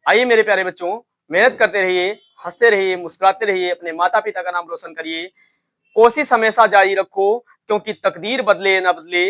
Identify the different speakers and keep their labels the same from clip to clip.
Speaker 1: आइए मेरे प्यारे बच्चों, मेहनत करते रहिए, हंसते रहिए, मुस्कुराते रहिए, अपने माता पिता का नाम रोशन करिए। कोशिश हमेशा जारी रखो, क्योंकि तकदीर बदले या ना बदले,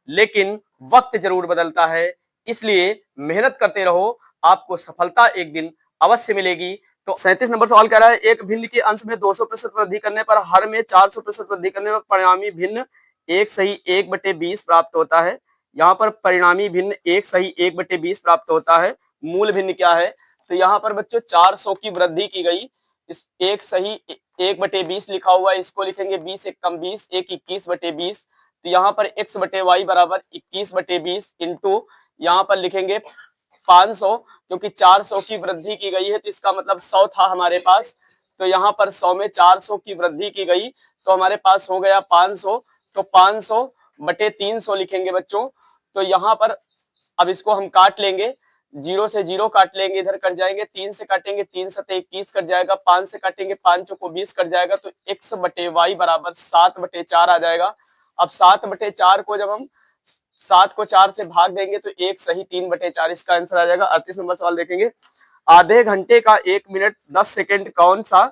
Speaker 1: लेकिन वक्त जरूर बदलता है। इसलिए मेहनत करते रहो, आपको सफलता एक दिन अवश्य मिलेगी। तो 37 नंबर सवाल कह रहा है, एक भिन्न के अंश में 200% वृद्धि करने पर हर में 400% वृद्धि करने पर परिणामी भिन्न एक सही 1/20 प्राप्त होता है। यहाँ पर परिणामी भिन्न एक सही 1/20 प्राप्त होता है। मूल भिन्न क्या है? तो यहाँ पर बच्चों 400 की वृद्धि की गई, इस एक सही 1/20 लिखा हुआ है, इसको लिखेंगे 20 एक कम 20, 21/20। तो यहाँ पर x बटे वाई बराबर 21/20 इंटू यहाँ पर लिखेंगे 500, क्योंकि 400 की वृद्धि की गई है तो इसका मतलब 100 था हमारे पास। तो यहाँ पर 100 में 400 की वृद्धि की गई तो हमारे पास हो गया 500। तो 500/300 लिखेंगे बच्चों। तो यहाँ पर अब इसको हम काट लेंगे, 0 से 0 काट लेंगे, इधर कट जाएंगे, 3 से काटेंगे 3 सते 21 कट जाएगा, 5 से काटेंगे 5 चौको 20 कट जाएगा। तो x बटे वाई बराबर 7/4 आ जाएगा। अब 7/4 को जब हम 7 को 4 से भाग देंगे तो एक सही 3/4 इसका आंसर आ जाएगा। 38 नंबर सवाल देखेंगे, आधे घंटे का 1 मिनट 10 सेकेंड कौन सा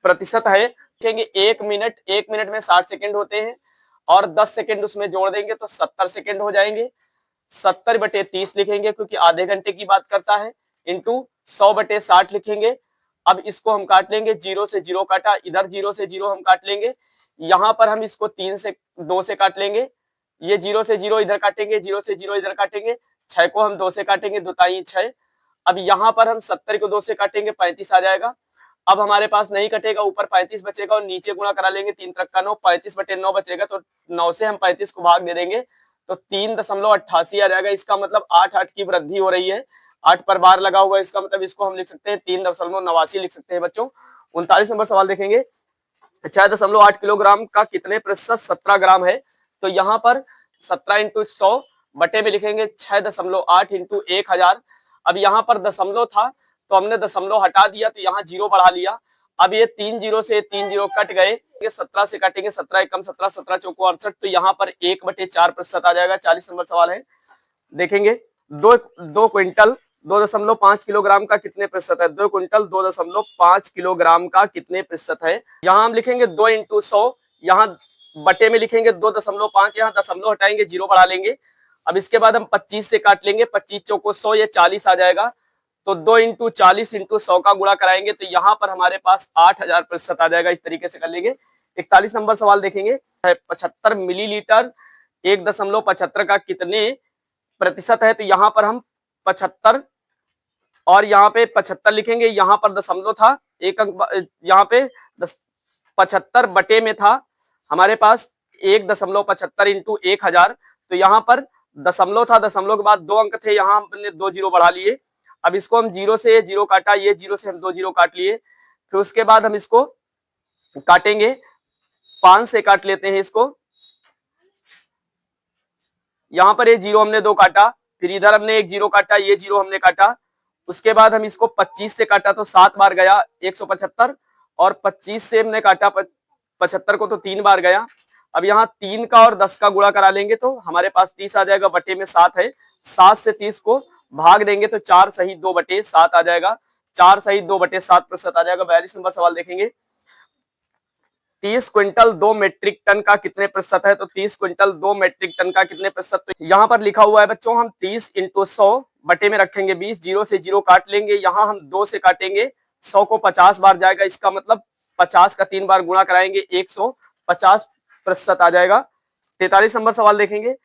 Speaker 1: प्रतिशत है? देखेंगे 1 मिनट में 60 सेकेंड होते हैं और 10 सेकेंड उसमें जोड़ देंगे तो 70 सेकेंड हो जाएंगे। 70/30 लिखेंगे क्योंकि आधे घंटे की बात करता है, इंटू 100/60 लिखेंगे। अब इसको हम काट लेंगे, 0 से 0 काटा, इधर 0 से 0 हम काट लेंगे, यहाँ पर हम इसको 3 से 2 से काट लेंगे, ये 0 से 0 इधर काटेंगे, 0 से 0 इधर काटेंगे, 6 को हम 2 से काटेंगे, 2 ताई 6। अब यहाँ पर हम 70 को 2 से काटेंगे, 35 आ जाएगा। अब हमारे पास नहीं कटेगा, ऊपर 35 बचेगा और नीचे गुणा करा लेंगे, 3 त्रिक का 9, 35/9 बचेगा। तो 9 से हम 35 को भाग दे देंगे तो 3.88 आ जाएगा। इसका मतलब 8 की वृद्धि हो रही है, 8 पर बार लगा हुआ है, इसका मतलब इसको हम लिख सकते हैं 3.89 लिख सकते हैं बच्चों। 39 नंबर सवाल देखेंगे, 6.8 किलोग्राम का कितने प्रतिशत 17 ग्राम है? तो यहाँ पर 17 इंटू 100 बटे में लिखेंगे 6.8 इंटू 1000। अब यहाँ पर दशमलव था तो हमने दशमलव हटा दिया तो यहाँ 0 बढ़ा लिया। अब ये 3 0 से 3 0 कट गए, 17 से काटेंगे, 17 एकम 17, 17 चौको 68। तो यहाँ पर 1/4% आ जाएगा। 40 नंबर सवाल है, देखेंगे दो क्विंटल 2.5 किलोग्राम का कितने प्रतिशत है? 2 क्विंटल 2.5 किलोग्राम का कितने प्रतिशत है? यहाँ हम लिखेंगे 2 इंटू 100, यहाँ बटे में लिखेंगे 2.5, यहाँ दशमलव हटाएंगे, 0 बढ़ा लेंगे। अब इसके बाद हम 25 से काट लेंगे, 25 चौको 100, ये 40 आ जाएगा। तो 2 इंटू 40 इंटू 100 का गुणा कराएंगे तो यहाँ पर हमारे पास 8000% आ जाएगा। इस तरीके से कर लेंगे। 41 नंबर सवाल देखेंगे, 75 मिलीलीटर 1.75 का कितने प्रतिशत है? तो यहाँ पर हम 75 और यहाँ पे 75 लिखेंगे, यहाँ पर दशमलव था, एक अंक यहाँ पे 75 बटे में था हमारे पास 1.75 इंटू 1000। तो यहाँ पर दशमलव था, दशमलव के बाद 2 अंक थे, यहाँ हमने 2 0 बढ़ा लिए। अब इसको हम 0 से 0 काटा, ये 0 से हम 2 0 काट लिए। फिर उसके बाद हम इसको काटेंगे, 5 से काट लेते हैं इसको, यहाँ पर ये 0 हमने 2 काटा, फिर इधर हमने एक 0 काटा, ये 0 हमने काटा। उसके बाद हम इसको 25 से काटा तो 7 बार गया 175, और 25 से हमने काटा 75 को तो 3 बार गया। अब यहाँ 3 का और 10 का गुणा करा लेंगे तो हमारे पास 30 आ जाएगा, बटे में 7 है, 7 से 30 को भाग देंगे तो 4 सही 2/7 आ जाएगा, 4 सही 2/7% आ जाएगा। 42 नंबर सवाल देखेंगे, 30 क्विंटल 2 मेट्रिक टन का कितने प्रतिशत है? तो 30 क्विंटल 2 मेट्रिक टन का कितने प्रतिशत? तो यहाँ पर लिखा हुआ है बच्चों, हम 30 इंटू 100 बटे में रखेंगे 20, 0 से 0 काट लेंगे, यहाँ हम 2 से काटेंगे, 100 को 50 बार जाएगा, इसका मतलब 50 का 3 बार गुणा कराएंगे, 150% आ जाएगा। 43 नंबर सवाल देखेंगे,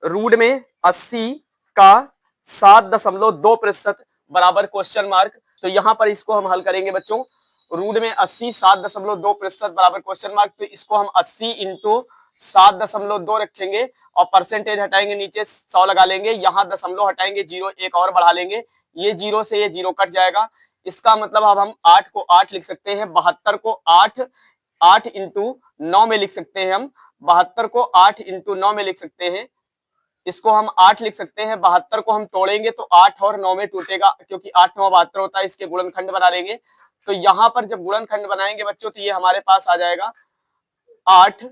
Speaker 1: रूट में 80 का 7.2% बराबर क्वेश्चन मार्क। तो यहाँ पर इसको हम हल करेंगे बच्चों, रूट में 80 7.2% बराबर क्वेश्चन मार्क। तो इसको हम 80 इंटू 7.2 रखेंगे और परसेंटेज हटाएंगे, नीचे 100 लगा लेंगे, यहाँ दशमलव हटाएंगे, 0 एक और बढ़ा लेंगे, ये 0 से ये 0 कट जाएगा। इसका मतलब अब हम 8 को 8 लिख सकते हैं, 72 को 8 इंटू 9 में लिख सकते हैं हम, 72 को 8 इंटू 9 में लिख सकते हैं, इसको हम 8 लिख सकते हैं। 72 को हम तोड़ेंगे तो 8 और 9 में टूटेगा, क्योंकि 8 9 72 होता है, इसके गुणनखंड बना लेंगे। तो यहाँ पर जब गुणनखंड बनाएंगे बच्चों तो ये हमारे पास आ जाएगा 8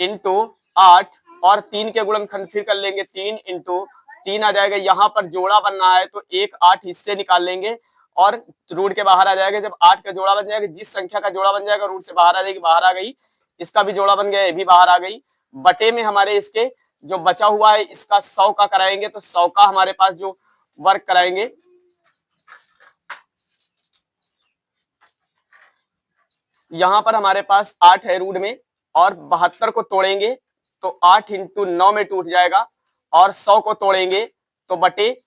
Speaker 1: इंटू 8, और 3 के गुणनखंड फिर कर लेंगे, 3 इंटू 3 आ जाएगा। यहाँ पर जोड़ा बनना है तो 1 8 हिस्से निकाल लेंगे और रूट के बाहर आ जाएगा। जब 8 का जोड़ा बन जाएगा, जिस संख्या का जोड़ा बन जाएगा रूट से बाहर आ जाएगी, बाहर आ गई। इसका भी जोड़ा बन गया, ये भी बाहर आ गई। बटे में हमारे इसके जो बचा हुआ है इसका 100 का कराएंगे, तो 100 का हमारे पास जो वर्ग कराएंगे, यहां पर हमारे पास 8 है रूट में, और 72 को तोड़ेंगे तो 8 इंटू 9 में टूट जाएगा, और 100 को तोड़ेंगे तो बटे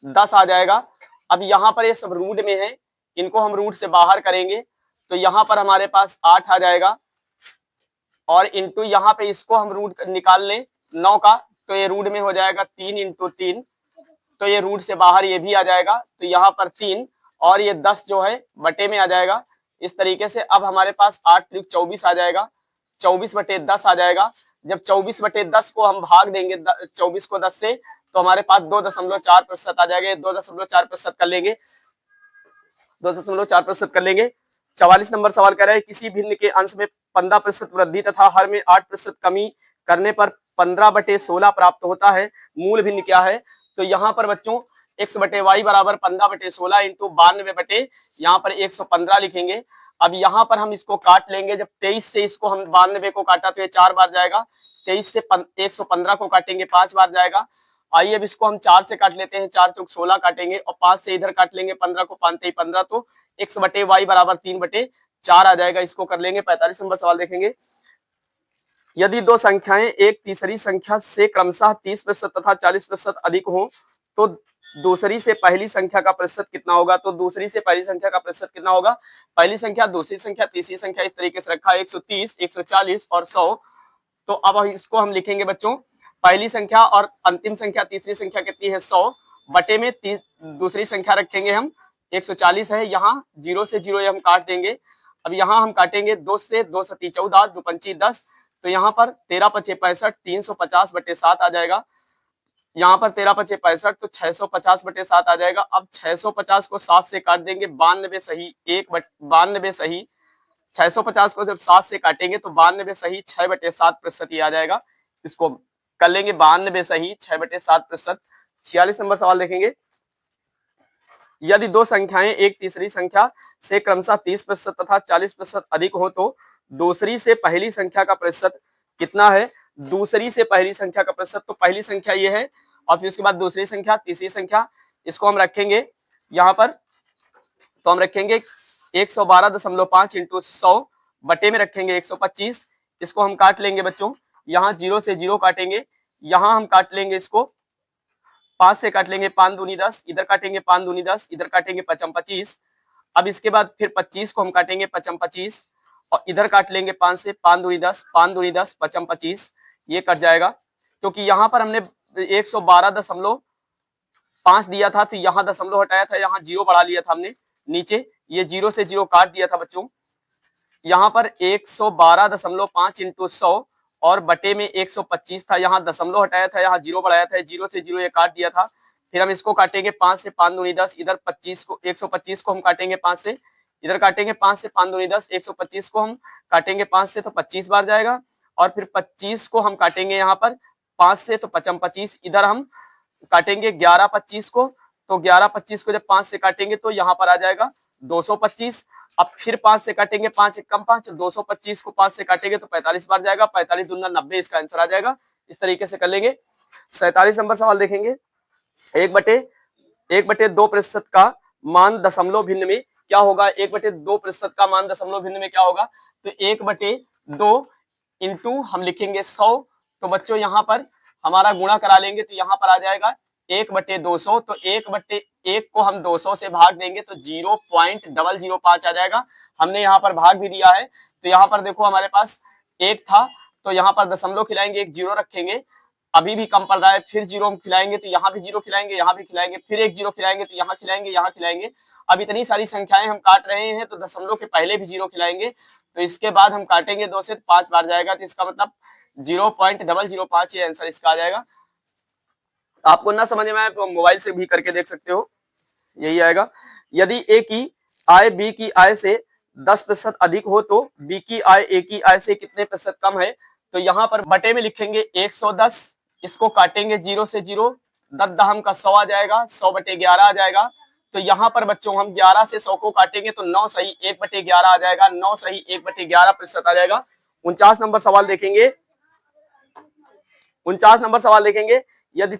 Speaker 1: 10 आ जाएगा। अब यहाँ पर ये सब रूट में है, इनको हम रूट से बाहर करेंगे तो यहाँ पर हमारे पास 8 आ जाएगा, और इंटू यहाँ पे इसको हम रूट निकाल लें 9 का, तो ये रूट में हो जाएगा 3 इंटू 3, तो ये रूट से बाहर ये भी आ जाएगा, तो यहाँ पर 3 और ये 10 जो है बटे में आ जाएगा। इस तरीके से अब हमारे पास 8 त्रिक 24 आ जाएगा, 24 बटे 10 आ जाएगा। जब 24 बटे 10 को हम भाग देंगे 24 को 10 से, तो हमारे पास 2.4% आ जाएगा। 2.4% कर लेंगे, 2.4% कर लेंगे। 44 नंबर सवाल कह रहा है किसी भिन्न के अंश में 15% वृद्धि तथा हर में 8% कमी करने पर 15/16 प्राप्त होता है, मूल भिन्न क्या है? तो यहाँ पर बच्चों x बटे वाई बराबर 15/16 इंटू 92 बटे यहाँ पर 115 लिखेंगे। अब यहाँ पर हम इसको काट लेंगे। जब 23 से इसको हम 92 को काटा तो ये 4 बार जाएगा, 23 से 115 को काटेंगे 5 बार जाएगा। आइए अब इसको हम 4 से काट लेते हैं, 4 चौक 16 काटेंगे, और 5 से इधर काट लेंगे 15 को, 5 3 15, तो x बटे वाई बराबर 3/4 आ जाएगा। इसको कर लेंगे। 45 नंबर सवाल देखेंगे। यदि दो संख्याएं एक तीसरी संख्या से क्रमशः 30% तथा 40% अधिक हो तो दूसरी से पहली संख्या का प्रतिशत कितना होगा? तो दूसरी से पहली संख्या का प्रतिशत कितना होगा? पहली संख्या, दूसरी संख्या, तीसरी संख्या, इस तरीके से रखा है 130, 140 और 100। तो अब इसको हम लिखेंगे बच्चों, पहली संख्या और अंतिम संख्या तीसरी संख्या कितनी है? 100 बटे में दूसरी संख्या रखेंगे हम 140 है। यहाँ 0 से 0 हम काट देंगे। अब यहाँ हम काटेंगे 2 से, 2 सती 14, 2 पंची 10, तो यहाँ पर 13 पचे 65, 350 बटे 7 आ जाएगा। यहाँ पर 13 पचे 65, तो 650 बटे 7 आ जाएगा। अब 650 को 7 से काट देंगे, 92 सही 92 सही 650 को जब 7 से काटेंगे तो 92 सही 6/7% आ जाएगा। इसको कर लेंगे 92 सही 6/7%। 46 नंबर सवाल देखेंगे। यदि दो संख्याएं एक तीसरी संख्या से क्रमशः 30% तथा 40% अधिक हो तो दूसरी से पहली संख्या का प्रतिशत कितना है? दूसरी से पहली संख्या का प्रतिशत, तो पहली संख्या ये है, और फिर उसके बाद दूसरी संख्या, तीसरी संख्या, इसको हम रखेंगे यहाँ पर, तो हम रखेंगे 112.5 इंटू 100 बटे में रखेंगे 125। इसको हम काट लेंगे बच्चों, यहाँ 0 से 0 काटेंगे, यहाँ हम काट लेंगे इसको 5 से काट लेंगे, 5 दूनी 10, इधर काटेंगे 5 दूनी 10, इधर काटेंगे 55 25। अब इसके बाद फिर 25 को हम काटेंगे 55 25, और इधर काट लेंगे 5 से, 5 दूनी 10, 5 दूनी 10, 55 25, ये कट जाएगा। क्योंकि यहाँ पर हमने 112.5 दिया था, तो यहाँ दशमलव हटाया था, यहाँ 0 बढ़ा लिया था हमने नीचे, ये 0 से 0 काट दिया था बच्चों। यहाँ पर 112.5 इंटू 100 और बटे में 125 था, यहाँ दशमलव हटाया था, यहाँ 0 बढ़ाया था, 0 से 0 ये काट दिया था। फिर हम इसको काटेंगे 5 से, 5 दूनी 10, इधर 25 को 125 को हम काटेंगे 5 से, इधर काटेंगे 5 से, 5 दूनी 10, 125 को हम काटेंगे 5 से, तो 25 बार जाएगा। और फिर 25 को हम काटेंगे यहाँ पर 5 से, तो 55 25, इधर हम काटेंगे 11 25 को, तो 11 25 को जब 5 से काटेंगे तो यहाँ पर आ जाएगा 225। अब फिर 5 से काटेंगे, 5 एक कम 5, 225 को 5 से काटेंगे तो 45 बार जाएगा, 45 दूना 90, इसका आंसर आ जाएगा। इस तरीके से कर लेंगे। 47 नंबर सवाल देखेंगे। 1/2% का मान दशमलव भिन्न में क्या होगा? 1/2% का मान दशमलव भिन्न में क्या होगा? तो 1/2 इंटू हम लिखेंगे 100, तो बच्चों यहाँ पर हमारा गुणा करा लेंगे, तो यहाँ पर आ जाएगा 1/200, तो 1/1 को हम 200 से भाग देंगे तो 0.005 आ जाएगा। हमने यहाँ पर भाग भी दिया है, तो यहाँ पर देखो हमारे पास 1 था, तो यहाँ पर दशमलव खिलाएंगे, एक 0 रखेंगे, अभी भी कम पड़ रहा है, फिर 0 हम खिलाएंगे तो यहाँ भी 0 खिलाएंगे, यहाँ भी खिलाएंगे, फिर एक 0 खिलाएंगे तो यहाँ खिलाएंगे, यहाँ खिलाएंगे। अब इतनी सारी संख्याएं हम काट रहे हैं, तो दशमलव के पहले भी 0 खिलाएंगे, तो इसके बाद हम काटेंगे 2 से, 5 बार जाएगा, तो इसका मतलब 0.005 ये आंसर इसका आ जाएगा। आपको ना समझ में आए तो मोबाइल से भी करके देख सकते हो, यही आएगा। यदि ए की आय बी की आय से 10% अधिक हो तो बी की आय ए की आय से कितने प्रतिशत कम है? तो यहाँ पर बटे में लिखेंगे 110, इसको काटेंगे 0 से 0, 10 दहम का 100 आ जाएगा, 100/11 आ जाएगा। तो यहाँ पर बच्चों हम 11 से 100 को काटेंगे तो 9 सही 1/11 आ जाएगा, 9 सही 1/11% आ जाएगा। 49 नंबर सवाल देखेंगे, 49 नंबर सवाल देखेंगे। यदि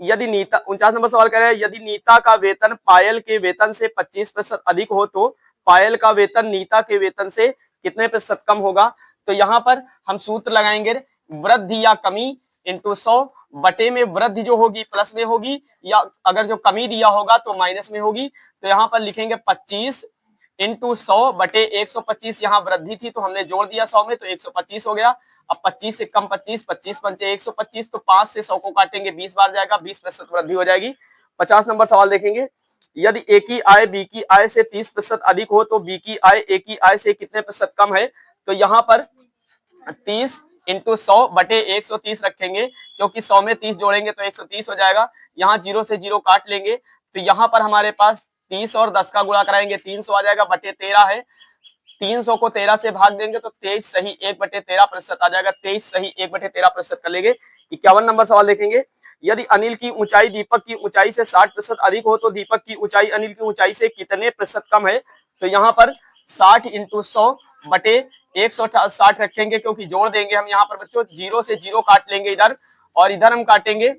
Speaker 1: यदि नीता 49 नंबर सवाल कह रहे हैं, यदि नीता का वेतन पायल के वेतन से 25% अधिक हो तो पायल का वेतन नीता के वेतन से कितने प्रतिशत कम होगा। तो यहाँ पर हम सूत्र लगाएंगे, वृद्धि या कमी इंटू 100 बटे में वृद्धि जो होगी प्लस में होगी, या अगर जो कमी दिया होगा तो माइनस में होगी। तो यहाँ पर लिखेंगे 25 इंटू 100 बटे 125, यहाँ वृद्धि थी तो हमने जोड़ दिया 100 में तो 125 हो गया। अब 25 से कम 25, 25 पंचे 125, तो 5 से 100 को काटेंगे 20 बार जाएगा, 20% वृद्धि हो जाएगी। 50 नंबर सवाल देखेंगे, यदि ए की आय बी की आय से 30% अधिक हो तो बी की आय ए की आय से कितने प्रतिशत कम है। तो यहाँ पर 30 इंटू 100 बटे 130 रखेंगे, क्योंकि 100 में 30 जोड़ेंगे तो 130 हो जाएगा। यहाँ 0 से 0 काट लेंगे तो यहाँ पर हमारे पास 30 और 10 का गुणा कराएंगे 300 आ जाएगा, बटे 13 है। 300 को 13 से भाग देंगे तो 23 सही 1/13% आ जाएगा, 23 सही 1/13% कर लेंगे। 51 नंबर सवाल देखेंगे, यदि अनिल की ऊंचाई दीपक की ऊंचाई से 60% अधिक हो तो दीपक की ऊंचाई अनिल की ऊंचाई से कितने प्रतिशत कम है। तो यहाँ पर 60 इंटू 100 बटे 160 रखेंगे, क्योंकि जोड़ देंगे हम यहाँ पर बच्चों, 0 से 0 काट लेंगे इधर और इधर हम काटेंगे,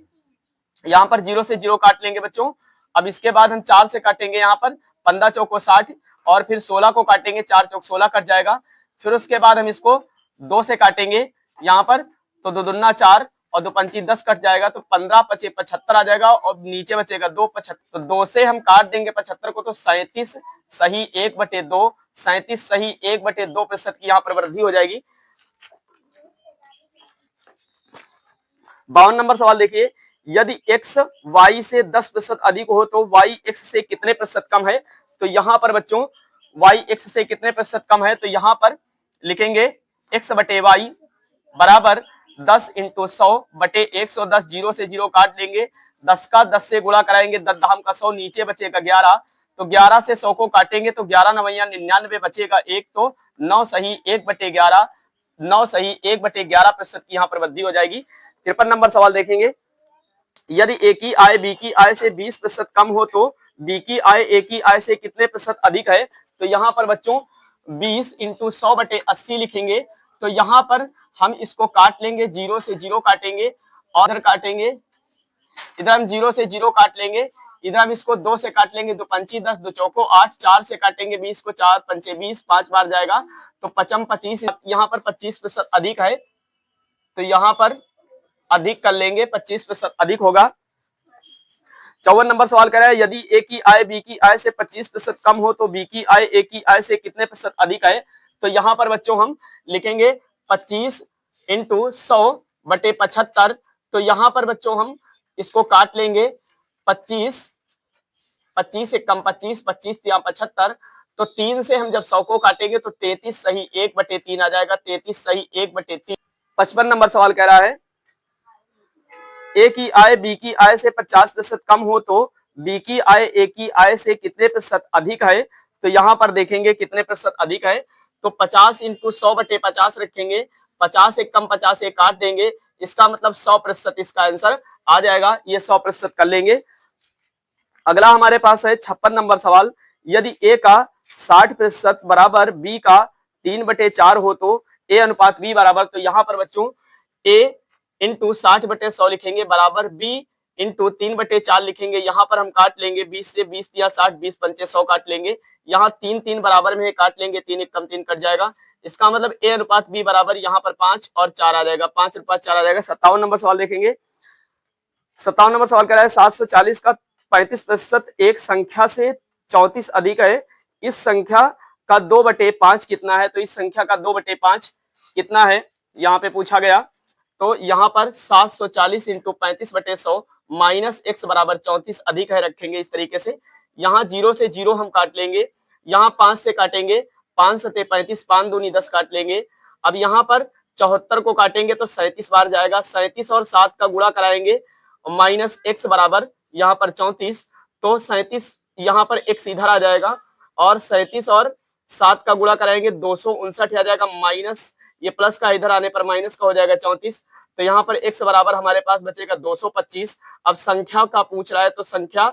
Speaker 1: यहाँ पर 0 से 0 काट लेंगे बच्चों। अब इसके बाद हम 4 से काटेंगे, यहाँ पर 15 चौको 60 और फिर 16 को काटेंगे, 4 चौक 16 कट जाएगा। फिर उसके बाद हम इसको 2 से काटेंगे यहाँ पर, तो 2 दूना 4 और 2 पंची 10 कट जाएगा, तो 15 पचे 75 आ जाएगा और नीचे बचेगा 2 75, तो 2 से हम काट देंगे 75 को, तो 37 सही 1/2, 37 सही 1/2% की यहाँ पर वृद्धि हो जाएगी। 52 नंबर सवाल देखिए, यदि x y से 10% अधिक हो तो y x से कितने प्रतिशत कम है। तो यहाँ पर बच्चों y x से कितने प्रतिशत कम है, तो यहाँ पर लिखेंगे x बटे y बराबर 10 इंटू 100 बटे 110, 0 से 0 काट लेंगे, 10 का 10 से गुणा कराएंगे, 10 दाम का 100, नीचे बचेगा 11, तो 11 से 100 को काटेंगे तो 11 नवैया 99 बचेगा 1, तो 9 सही 1/11, 9 सही 1/11% की यहाँ पर वृद्धि हो जाएगी। 53 नंबर सवाल देखेंगे, यदि ए की आय बी की आय से 20% कम हो तो बी की आय ए की आय से कितने प्रतिशत अधिक है। तो यहाँ पर बच्चों 20 इंटू 100 बटे 80 लिखेंगे, तो यहाँ पर हम इसको काट लेंगे, 0 से 0 काटेंगे और इधर काटेंगे, इधर हम 0 से 0 काट लेंगे, इधर हम इसको 2 से काट लेंगे, 2 पंची 10, 2 चौको 8, 4 से काटेंगे 20 को, 4 पंचे 20, 5 बार जाएगा, तो 25, यहाँ पर 25% अधिक है, तो यहाँ पर अधिक कर लेंगे, 25% अधिक होगा। 54 नंबर सवाल कर रहा है, यदि ए की आय बी की आय से 25% कम हो तो बी की आय ए की आय से कितने प्रतिशत अधिक है। तो यहाँ पर बच्चों हम लिखेंगे 25 इंटू 100 बटे 75, तो यहाँ पर बच्चों हम इसको काट लेंगे, 25 से कम 25, 25 या 75, तो 3 से हम जब 100 को काटेंगे तो 33 सही 1/3 आ जाएगा, 33 सही 1/3। 55 नंबर सवाल कह रहा है, ए की आय बी की आय से 50% कम हो तो बी की आय ए की आय से कितने प्रतिशत अधिक है। तो यहाँ पर देखेंगे कितने प्रतिशत अधिक है, तो 50 इंटू 100 बटे 50 रखेंगे, 50 से कम 50 से काट देंगे, इसका मतलब 100% इसका आंसर आ जाएगा, ये 100% कर लेंगे। अगला हमारे पास है 56 नंबर सवाल, यदि ए का 60% बराबर बी का 3/4 हो तो ए अनुपात बी बराबर। तो यहाँ पर बच्चों ए इंटू 60/100 लिखेंगे बराबर बी इंटू 3/4 लिखेंगे, यहाँ पर हम काट लेंगे 20 से 20 दिया 60, 20 पंचे 100 काट लेंगे, यहाँ 3 बराबर में काट लेंगे, 3 एक कम 3 कट जाएगा, इसका मतलब ए अनुपात बी बराबर यहाँ पर 5 और 4 आ जाएगा, 5 अनुपात 4 आ जाएगा। 57 नंबर सवाल देखेंगे, 57 नंबर सवाल कह रहा है 740 का 35% एक संख्या से 34 अधिक है, इस संख्या का 2/5 कितना है। तो इस संख्या का 2/5 कितना है यहाँ पे पूछा गया, तो यहाँ पर 740 इंटू 35/100 माइनस x बराबर 34 अधिक है रखेंगे इस तरीके से। यहाँ 0 से 0 हम काट लेंगे, यहाँ 5 से काटेंगे, 5 सते 35, 5 दूनी 10 काट लेंगे। अब यहाँ पर 74 को काटेंगे तो 37 बार जाएगा, 37 और 7 का गुणा कराएंगे, माइनस x बराबर यहाँ पर 34, तो 37 यहाँ पर x इधर आ जाएगा और 37 और 7 का गुणा कराएंगे 259 आ जाएगा, माइनस ये प्लस का इधर आने पर माइनस का हो जाएगा 34, तो यहाँ पर x बराबर हमारे पास बचेगा 225। अब संख्या का पूछ रहा है तो संख्या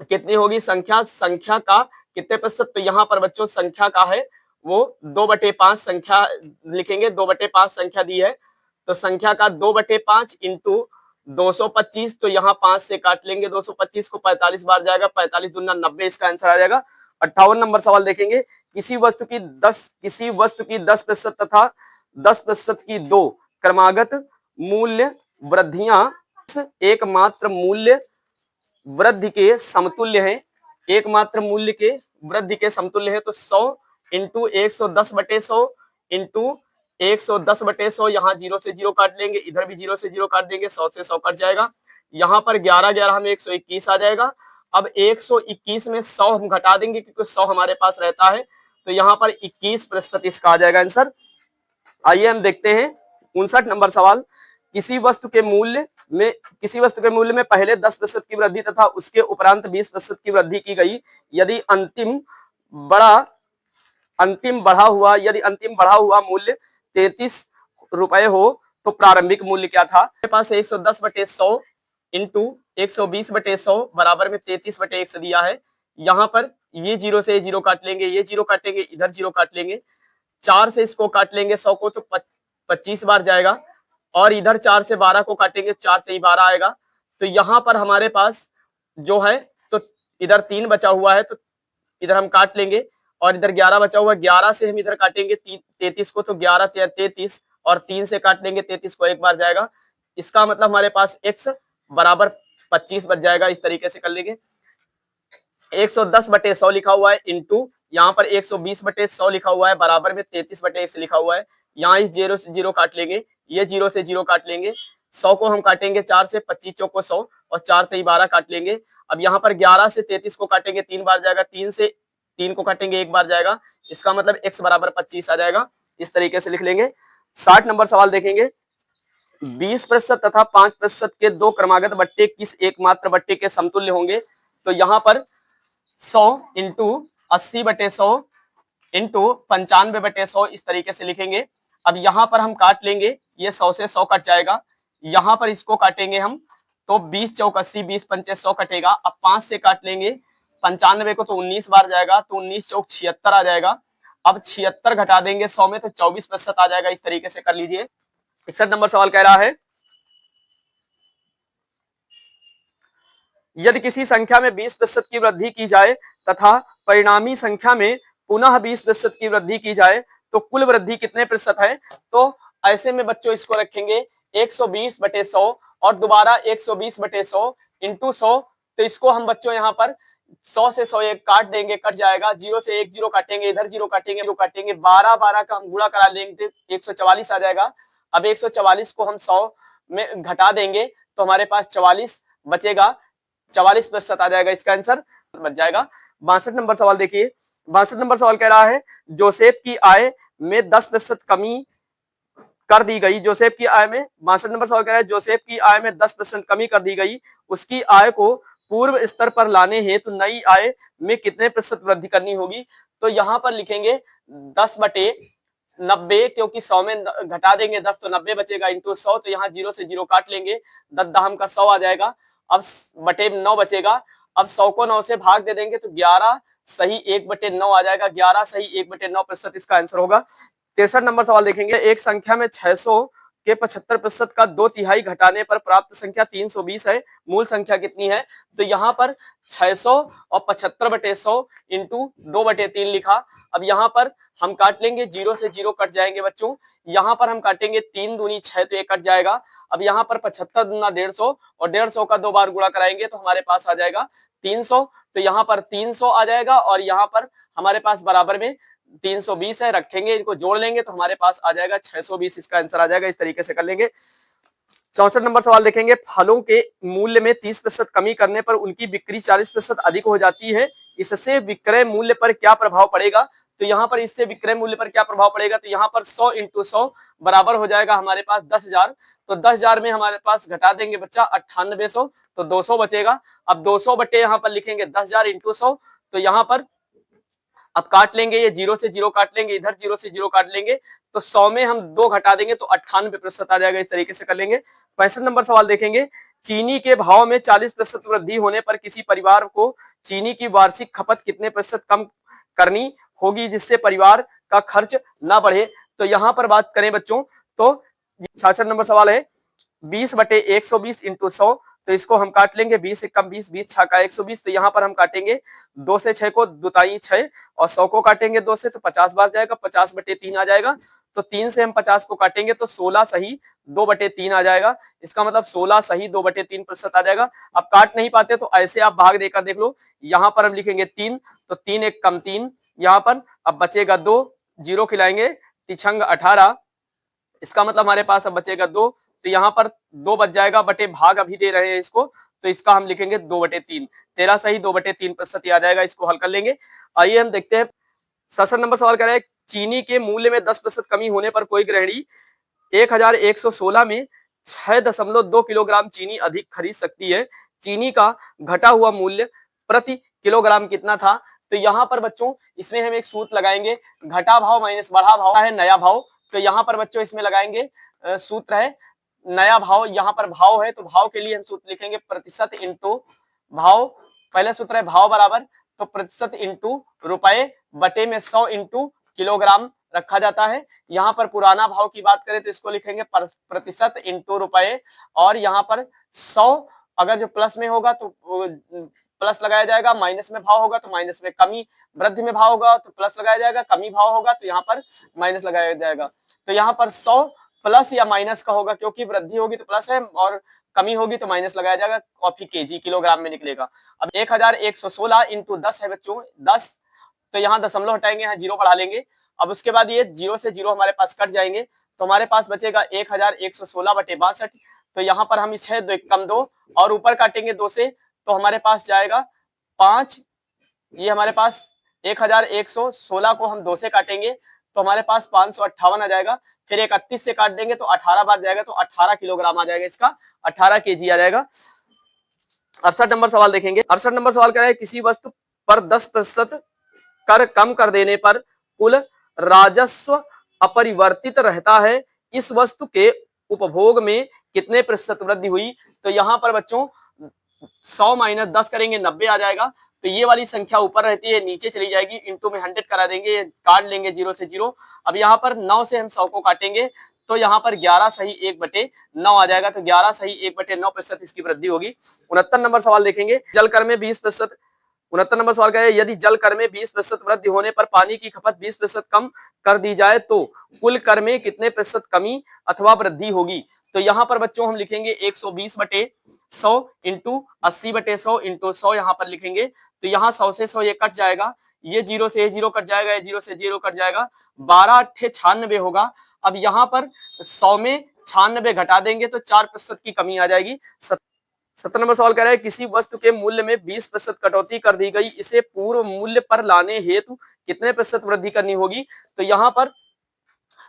Speaker 1: कितनी होगी संख्या, संख्या का कितने प्रतिशत, तो यहाँ पर बच्चों संख्या का है वो 2/5 संख्या लिखेंगे, 2/5 संख्या दी है, तो संख्या का 2/5 इंटू 225, तो यहाँ 5 से काट लेंगे 225 को, 45 बार जाएगा, 45 दूना 90, इसका आंसर आ जाएगा। 58 नंबर सवाल देखेंगे, किसी वस्तु की 10% तथा 10% की दो क्रमागत मूल्य वृद्धियां एकमात्र मूल्य वृद्धि के समतुल्य है, एकमात्र मूल्य के वृद्धि के समतुल्य है, तो 100 इंटू 110/100 इंटू 110/100, यहाँ 0 से 0 काट लेंगे, इधर भी 0 से 0 काट देंगे, 100 से 100 कट जाएगा, यहाँ पर 11 हमें 121 आ जाएगा। अब 121 में 100 हम घटा देंगे क्योंकि 100 हमारे पास रहता है, तो यहाँ पर 21% इसका आ जाएगा आंसर। आइए हम देखते हैं 59 नंबर सवाल, किसी वस्तु के मूल्य में पहले 10% की वृद्धि तथा उसके उपरांत 20% की वृद्धि की गई, यदि अंतिम बढ़ा हुआ मूल्य 33 रुपए हो तो प्रारंभिक मूल्य क्या था। मेरे पास 110/100 इंटू 120/100 बराबर में 33/100 दिया है, यहाँ पर ये 0 से 0 काट लेंगे, ये 0 काटेंगे, इधर 0 काट लेंगे, 4 से इसको काट लेंगे 100 को, तो 25 बार जाएगा, और इधर 4 से 12 को काटेंगे, 4 से ही 12 आएगा, तो यहाँ पर हमारे पास जो है, तो इधर 3 बचा हुआ है, तो इधर हम काट लेंगे, और इधर 11 बचा हुआ है, 11 से हम इधर काटेंगे 33 को, तो 11 33, और 3 से काट लेंगे 33 को, एक बार जाएगा, इसका मतलब हमारे पास x बराबर 25 बच जाएगा। इस तरीके से कर लेंगे, 110/100 लिखा हुआ है इंटू यहाँ पर 120/100 लिखा हुआ है, बराबर में 33/100 लिखा हुआ है, यहाँ इस 0 से 0 काट लेंगे, ये 0 से 0 काट लेंगे, 100 को हम काटेंगे 4 से, 25 चौको 100, और 4 से ही 12 काट लेंगे। अब यहाँ पर 11 से 33 को काटेंगे 3 बार जाएगा, 3 से 3 को काटेंगे 1 बार जाएगा, इसका मतलब x बराबर 25 आ जाएगा। इस तरीके से लिख लेंगे। 60 नंबर सवाल देखेंगे, 20% तथा 5% के दो क्रमागत बट्टे किस एकमात्र बट्टे के समतुल्य होंगे, तो यहाँ पर 100 इंटू 80/100 इंटू 95/100 इस तरीके से लिखेंगे। अब यहाँ पर हम काट लेंगे, ये 100 से 100 कट जाएगा, यहाँ पर इसको काटेंगे हम, तो 20 चौक 80, 20 पंचे 100 कटेगा, अब 5 से काट लेंगे 95 को, तो 19 बार जाएगा, तो 19 चौक 76 आ जाएगा, अब 76 घटा देंगे 100 में, तो 24% आ जाएगा। इस तरीके से कर लीजिए। 61 नंबर सवाल कह रहा है, यदि किसी संख्या में 20% की वृद्धि की जाए तथा परिणामी संख्या में पुनः 20% की वृद्धि की जाए तो कुल वृद्धि कितने प्रतिशत है, तो ऐसे में बच्चों इसको रखेंगे 120/100 और दोबारा 120/100 इंटू 100, तो इसको हम बच्चों यहाँ पर 100 से 100 एक काट देंगे, कट जाएगा, 0 से 1 0 काटेंगे, इधर 0 काटेंगे, 12 का हम गुणा करा लेंगे, 144 आ जाएगा। अब 144 को हम 100 में घटा देंगे, तो हमारे पास 44 बचेगा, 44% आ जाएगा, इसका आंसर बच जाएगा। 62 नंबर सवाल देखिए, 62 नंबर सवाल कह रहा है, जोसेफ की आय में 10% कमी कर दी गई, जोसेफ की आय में 62 नंबर सवाल कह रहा है, जोसेफ की आय में 10% कमी कर दी गई, उसकी आय को पूर्व स्तर पर लाने हेतु नई आय में कितने प्रतिशत वृद्धि करनी होगी, तो यहाँ पर लिखेंगे 10/90, क्योंकि 100 में घटा देंगे 10 तो 90 बचेगा, इंटू 100, तो यहाँ 0 से 0 काट लेंगे, 10 दहम का 100 आ जाएगा, अब बटे 9 बचेगा, अब 100 को 9 से भाग दे देंगे, तो 11 सही 1/9 आ जाएगा, 11 सही 1/9% इसका आंसर होगा। 63 नंबर सवाल देखेंगे, एक संख्या में 600 के 75% का 2/3 घटाने पर प्राप्त संख्या 320 है, मूल संख्या कितनी है, तो यहाँ पर 600 और 75/100 इंटू 2/3 लिखा। अब यहाँ पर हम काट लेंगे, 0 से 0 कट जाएंगे बच्चों, यहाँ पर हम काटेंगे 3 दूनी 6, तो ये कट जाएगा। अब यहाँ पर 75 दूना 150 और 150 का 2 बार गुणा कराएंगे, तो हमारे पास आ जाएगा 300, तो यहाँ पर 300 आ जाएगा, और यहाँ पर हमारे पास बराबर में 320 है, रखेंगे, इनको जोड़ लेंगे, तो हमारे पास आ जाएगा 620, इसका आंसर आ जाएगा। इस तरीके से कर लेंगे। 64 नंबर सवाल देखेंगे, फलों के मूल्य में 30% कमी करने पर उनकी बिक्री 40% अधिक हो जाती है, इससे विक्रय मूल्य पर क्या प्रभाव पड़ेगा, तो यहाँ पर इससे विक्रय मूल्य पर क्या प्रभाव पड़ेगा, तो यहाँ पर 100 इंटू 100 बराबर हो जाएगा हमारे पास 10,000, तो 10,000 में हमारे पास घटा देंगे बच्चा 9800, तो 200 बचेगा। अब 200 बटे यहाँ पर लिखेंगे 10,000 इंटू 100, तो यहाँ पर अब काट लेंगे, ये 0 से 0 काट लेंगे, इधर 0 से 0 काट लेंगे, तो 100 में हम 2 घटा देंगे तो 98% आ जाएगा। इस तरीके से कर लेंगे। 65 नंबर सवाल देखेंगे, चीनी के भाव में 40% वृद्धि होने पर किसी परिवार को चीनी की वार्षिक खपत कितने प्रतिशत कम करनी होगी जिससे परिवार का खर्च ना बढ़े। तो यहां पर बात करें बच्चों तो 66 नंबर सवाल है 20/120 इंटू 100, तो इसको हम काट लेंगे 20 एक कम 20, 20 छक्का 120, तो यहाँ पर हम काटेंगे 2 से 6 को दुताई 6 और 100 को काटेंगे 2 से तो 50 बार जाएगा, 50/3 आ जाएगा। तो 3 से हम 50 को काटेंगे तो 16 सही 2/3 आ जाएगा। इसका मतलब 16 सही 2/3% आ जाएगा। अब काट नहीं पाते तो ऐसे आप भाग देकर देख लो, यहाँ पर हम लिखेंगे 3, तो 3 एक कम 3 यहाँ पर, अब बचेगा 2, 0 खिलाएंगे, तिछंग 18, इसका मतलब हमारे पास अब बचेगा 2, तो यहाँ पर 2 बच जाएगा, बटे भाग अभी दे रहे हैं इसको, तो इसका हम लिखेंगे 2/3, 13 सही 2/3% आ जाएगा। इसको हल कर लेंगे। आइए हम देखते हैं 67 नंबर सवाल कह रहा है चीनी के मूल्य में 10% कमी होने पर कोई गृहिणी 1116 में 6.2 किलोग्राम चीनी अधिक खरीद सकती है। चीनी का घटा हुआ मूल्य प्रति किलोग्राम कितना था। तो यहाँ पर बच्चों इसमें हम एक सूत्र लगाएंगे, घटा भाव माइनस बढ़ा भाव है नया भाव। तो यहाँ पर बच्चों इसमें लगाएंगे सूत्र है नया भाव, यहाँ पर भाव है तो भाव के लिए हम सूत्र लिखेंगे प्रतिशत इंटू भाव। पहले सूत्र है भाव बराबर तो प्रतिशत इंटू रुपए बटे में 100 इंटू किलोग्राम रखा जाता है। यहाँ पर पुराना भाव की बात करें तो इसको लिखेंगे प्रतिशत इंटू रुपए, और यहाँ पर 100 अगर जो प्लस में होगा तो प्लस लगाया जाएगा, माइनस में भाव होगा तो माइनस में, कमी वृद्धि में भाव होगा तो प्लस लगाया जाएगा, कमी भाव होगा तो यहाँ पर माइनस लगाया जाएगा। तो यहाँ पर 100 प्लस या माइनस का होगा, क्योंकि वृद्धि होगी तो प्लस है और कमी होगी तो माइनस लगाया जाएगा, और फिर केजी किलोग्राम में निकलेगा। अब 1116 इंटू 10 है बच्चों 10, तो यहाँ दशमलव हटाएंगे, यहाँ 0 बढ़ा लेंगे। अब उसके बाद ये 0 से 0 हमारे पास कट जाएंगे, तो हमारे पास बचेगा 1116/62। तो यहाँ पर हम 6 2 कम 2 और ऊपर काटेंगे 2 से, तो हमारे पास जाएगा 5। ये हमारे पास 1116 को हम 2 से काटेंगे तो हमारे पास 558 आ जाएगा। फिर 31 से काट देंगे तो 18 बार जाएगा, तो 18 किलोग्राम आ जाएगा, इसका 18 केजी आ जाएगा। 68 नंबर सवाल देखेंगे। 68 नंबर सवाल कह रहा है किसी वस्तु पर 10% कर कम कर देने पर कुल राजस्व अपरिवर्तित रहता है, इस वस्तु के उपभोग में कितने प्रतिशत वृद्धि हुई। तो यहाँ पर बच्चों 100 माइनस 10 करेंगे 90 आ जाएगा, तो ये वाली संख्या ऊपर रहती है नीचे चली जाएगी, इंटू में 100 करा देंगे, काट लेंगे 0 से 0। अब यहाँ पर 9 से हम 100 को काटेंगे तो यहाँ पर 11 सही 1/9 आ जाएगा, तो 11 सही 1/9% इसकी वृद्धि होगी। 69 नंबर सवाल देखेंगे जल कर में 20%। 69 नंबर सवाल का है यदि जल कर में 20% वृद्धि होने पर पानी की खपत 20% कम कर दी जाए तो कुल कर में कितने प्रतिशत कमी अथवा वृद्धि होगी। तो यहाँ पर बच्चों हम लिखेंगे 120/100 इंटू 80/100 इंटू 100 यहाँ पर लिखेंगे, तो यहाँ 100 से 100 ये कट जाएगा, ये 0 से 0 कट जाएगा, ये 0 से 0 कट जाएगा, 12 8 96 होगा। अब यहाँ पर 100 में 96 घटा देंगे तो 4% की कमी आ जाएगी। 70 नंबर सवाल कह रहा है किसी वस्तु के मूल्य में 20% कटौती कर दी गई, इसे पूर्व मूल्य पर लाने हेतु कितने प्रतिशत वृद्धि करनी होगी। तो यहाँ पर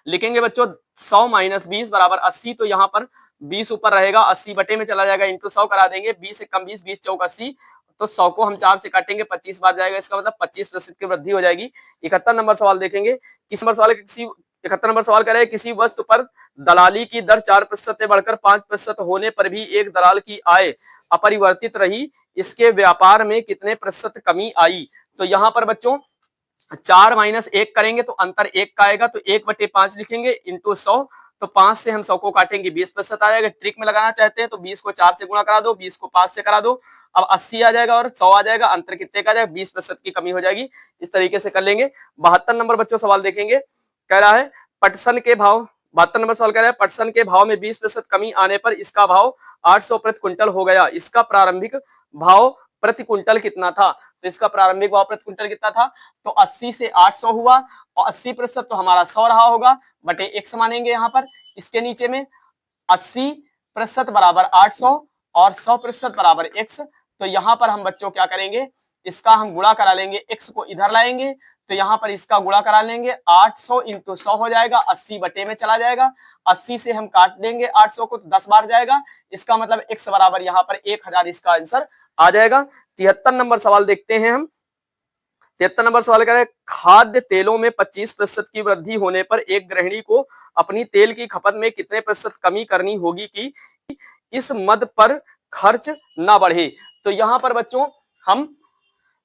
Speaker 1: लिखेंगे बच्चों 100 माइनस 20 बराबर 80, तो यहाँ पर 20 ऊपर रहेगा, 80 बटे में चला जाएगा, इंटू 100 करा देंगे, 20 से कम 20, 20 चौक 80, तो 100 को हम 4 से काटेंगे 25 बार जाएगा, इसका मतलब 25% की वृद्धि हो जाएगी। 71 नंबर सवाल देखेंगे। किस नंबर सवाल किसी 71 नंबर सवाल कह रहे हैं किसी वस्तु पर दलाली की दर 4% से बढ़कर 5% होने पर भी एक दलाल की आय अपरिवर्तित रही, इसके व्यापार में कितने प्रतिशत कमी आई। तो यहाँ पर बच्चों 4 माइनस 1 करेंगे तो अंतर 1 का आएगा, तो 1/5 लिखेंगे इंटू 100, तो 5 से हम 100 को काटेंगे 20% आ जाएगा। ट्रिक में लगाना चाहते हैं तो 20 को 4 से गुणा करा दो, 20 को 5 से करा दो, अब 80 आ जाएगा और 100 आ जाएगा, अंतर कितने का आ जाएगा 20% की कमी हो जाएगी। इस तरीके से कर लेंगे। 72 नंबर बच्चों सवाल देखेंगे, कह रहा है पटसन के भाव 72 नंबर सवाल कह रहा है पटसन के भाव में 20% कमी आने पर इसका भाव 800 प्रति क्विंटल हो गया, इसका प्रारंभिक भाव प्रति क्विंटल कितना था। तो इसका प्रारंभिक भाव प्रति क्विंटल कितना था, तो 80 से 800 हुआ और 80% तो हमारा 100 रहा होगा, बटे x मानेंगे यहाँ पर, इसके नीचे में 80% बराबर 800 और 100% बराबर x। तो यहाँ पर हम बच्चों क्या करेंगे, इसका हम गुणा करा लेंगे, x को इधर लाएंगे तो यहाँ पर इसका गुणा करा लेंगे, 800 इंटू 100 हो जाएगा, 80 बटे में चला जाएगा, 80 से हम काट देंगे 800 को तो 10 बार जाएगा, इसका मतलब x बराबर यहाँ पर 1000 इसका आंसर आ जाएगा। 73 नंबर सवाल देखते हैं हम। 73 नंबर सवाल कह रहा है खाद्य तेलों में 25% की वृद्धि होने पर एक गृहिणी को अपनी तेल की खपत में कितने प्रतिशत कमी करनी होगी कि इस मद पर खर्च ना बढ़े। तो यहां पर बच्चों हम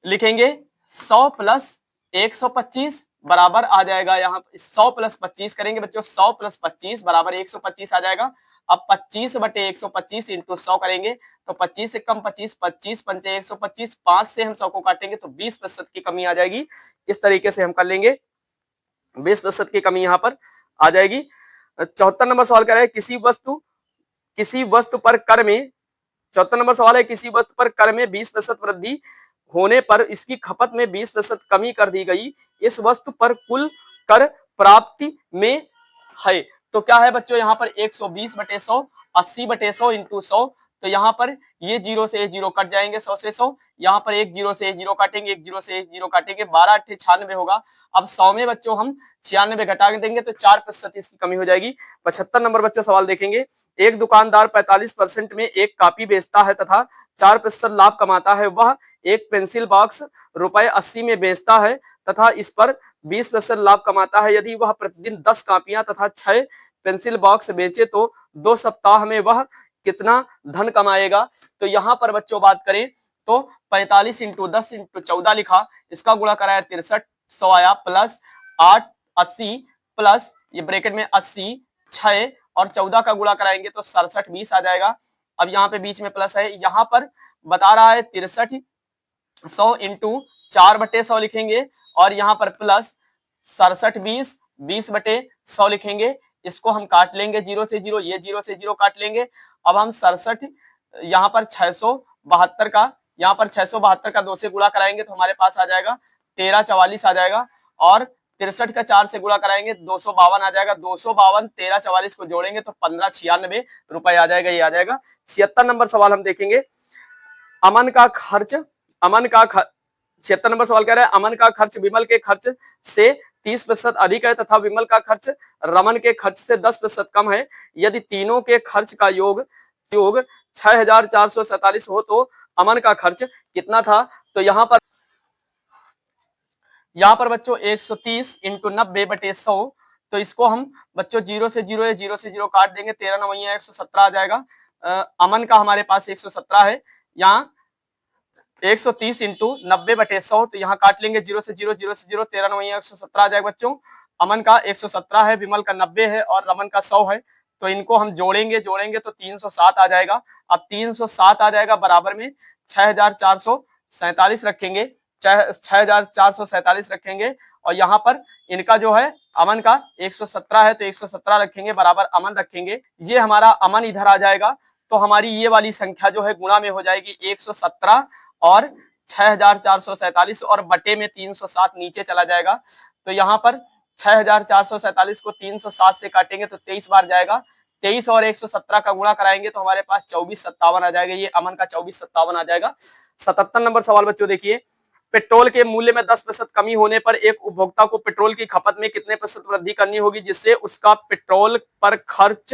Speaker 1: लिखेंगे 100 प्लस 125 बराबर आ जाएगा, यहाँ 100 प्लस 25 करेंगे बच्चों, 100 प्लस 25 बराबर 125 आ जाएगा। अब 25 बटे 125 इंटू 100 करेंगे तो 25 से कम 25, 25 पंचे 125, 5 से हम 100 को काटेंगे तो 20% की कमी आ जाएगी। इस तरीके से हम कर लेंगे, 20% की कमी यहाँ पर आ जाएगी। 74 नंबर सवाल कह रहा है किसी वस्तु पर कर में 74 नंबर सवाल है किसी वस्तु पर कर में 20% वृद्धि होने पर इसकी खपत में 20% कमी कर दी गई, इस वस्तु पर कुल कर प्राप्ति में है। तो क्या है बच्चों यहाँ पर 120 बटे 100, 80 बटे 100 इंटू 100, तो यहाँ पर ये जीरो से जीरो कट जाएंगे, 100 से 100, यहाँ पर एक जीरो से जीरो काटेंगे, एक जीरो से जीरो काटेंगे, 12 अट्ठे 96 होगा। अब 100 में बच्चों हम 96 घटा देंगे तो 4% इसकी कमी हो जाएगी। 75 नंबर बच्चों सवाल देखेंगे, एक दुकानदार 45% में एक कॉपी बेचता है तथा 4% लाभ कमाता है, वह एक पेंसिल बॉक्स रुपए 80 में बेचता है तथा इस पर 20% लाभ कमाता है। यदि वह प्रतिदिन 10 कॉपियां तथा 6 पेंसिल बॉक्स बेचे तो 2 सप्ताह में वह कितना धन कमाएगा। तो यहां पर बच्चों बात करें तो 45 इंटू 10 इंटू 14 लिखा, इसका गुणा कराया 6300 आया, प्लस 8 80 प्लस ये ब्रैकेट में 80 6 और 14 का गुणा कराएंगे तो 67 20 आ जाएगा। अब यहाँ पे बीच में प्लस है, यहाँ पर बता रहा है 6300 इंटू 4 बटे 100 लिखेंगे और यहाँ पर प्लस 67 20 20 बटे 100 लिखेंगे। इसको हम काट लेंगे जीरो से जीरो, ये जीरो से जीरो काट लेंगे। अब हम 67 यहाँ पर 672 का, यहाँ पर 672 का 2 से गुणा कराएंगे तो हमारे पास आ जाएगा 1344 आ जाएगा और 63 का 4 से गुणा कराएंगे 252 आ जाएगा। 252 1344 को जोड़ेंगे तो 1596 रुपए आ जाएगा, ये आ जाएगा। 76 नंबर सवाल हम देखेंगे, अमन का खर्च 76 नंबर सवाल कह रहा है अमन का खर्च विमल के खर्च से 30% अधिक है तथा विमल का खर्च रमन के खर्च से 10% कम है। यदि तीनों के खर्च का योग 6447 हो तो अमन का खर्च कितना था। तो यहाँ पर बच्चों 130 इंटू 90 बटे 100, तो इसको हम बच्चों जीरो से जीरो काट देंगे, 13 9 117 आ जाएगा। अमन का हमारे पास 117 है, यहाँ 130 इंटू 90 बटे 100, तो यहाँ काट लेंगे जीरो से जीरो 13 9 117 आ जाएगा बच्चों। अमन का 117 है, विमल का 90 है और रमन का 100 है, तो इनको हम जोड़ेंगे तो 307 आ जाएगा। अब 307 आ जाएगा बराबर में 6447 रखेंगे, 6447 रखेंगे और यहाँ पर इनका जो है अमन का 117 है तो 117 रखेंगे बराबर अमन रखेंगे। ये हमारा अमन इधर आ जाएगा, तो हमारी ये वाली संख्या जो है गुणा में हो जाएगी 117 और 6447 और बटे में 307 नीचे चला जाएगा। तो यहाँ पर 6447 को 307 से काटेंगे तो 23 बार जाएगा, 23 और 117 का गुणा कराएंगे तो हमारे पास 2457 आ जाएगा, ये अमन का 2457 आ जाएगा। 77 नंबर सवाल बच्चों देखिए, पेट्रोल के मूल्य में 10% कमी होने पर एक उपभोक्ता को पेट्रोल की खपत में कितने प्रतिशत वृद्धि करनी होगी जिससे उसका पेट्रोल पर खर्च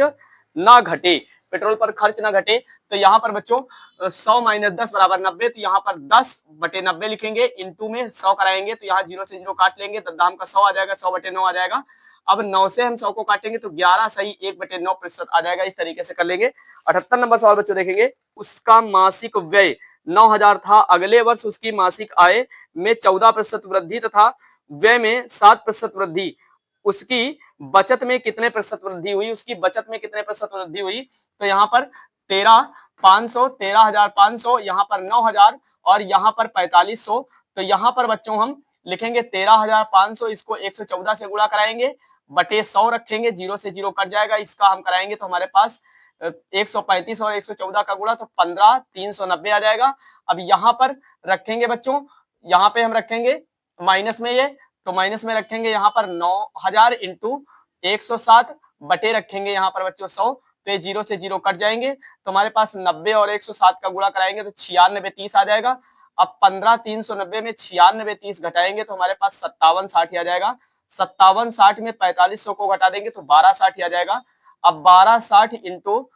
Speaker 1: ना घटे। पेट्रोल पर खर्च ना घटे, तो यहाँ पर बच्चों 100 माइनस 10 बराबर 90, तो यहाँ पर 10 बटे 90 लिखेंगे, इंटू में 100 कराएंगे तो यहाँ जीरो से जीरो काट लेंगे, दाम का 100 आ जाएगा, 100 बटे 9 आ जाएगा। अब 9 से हम 100 को काटेंगे तो 11 सही 1 बटे 9% आ जाएगा, इस तरीके से कर लेंगे। 78 नंबर सवाल बच्चों देखेंगे, उसका मासिक व्यय 9000 था, अगले वर्ष उसकी मासिक आय में 14% वृद्धि तथा व्यय में 7% वृद्धि, उसकी बचत में कितने प्रतिशत वृद्धि हुई, उसकी बचत में कितने प्रतिशत वृद्धि हुई। तो यहाँ पर 13,500 यहाँ पर 9,000 और यहाँ पर 4500, तो यहाँ पर बच्चों हम लिखेंगे 13,500, इसको 114 से गुणा कराएंगे बटे 100 रखेंगे, जीरो से जीरो कट जाएगा, इसका हम कराएंगे तो हमारे पास 135 और 114 का गुणा तो 15,390 आ जाएगा। अब यहाँ पर रखेंगे बच्चों, यहाँ पे हम रखेंगे माइनस में, ये तो माइनस में रखेंगे यहाँ पर 9,000 इंटू 107 बटे रखेंगे यहाँ पर बच्चों 100, तो ये जीरो से जीरो कट जाएंगे, तो हमारे पास 90 और 107 का गुणा कराएंगे तो 96 30 आ जाएगा। अब 15,390 में 96 30 घटाएंगे तो हमारे पास 57 60 आ जाएगा। 57 60 में 4500 को घटा देंगे तो 1260 आ जाएगा। अब 1260 इंटू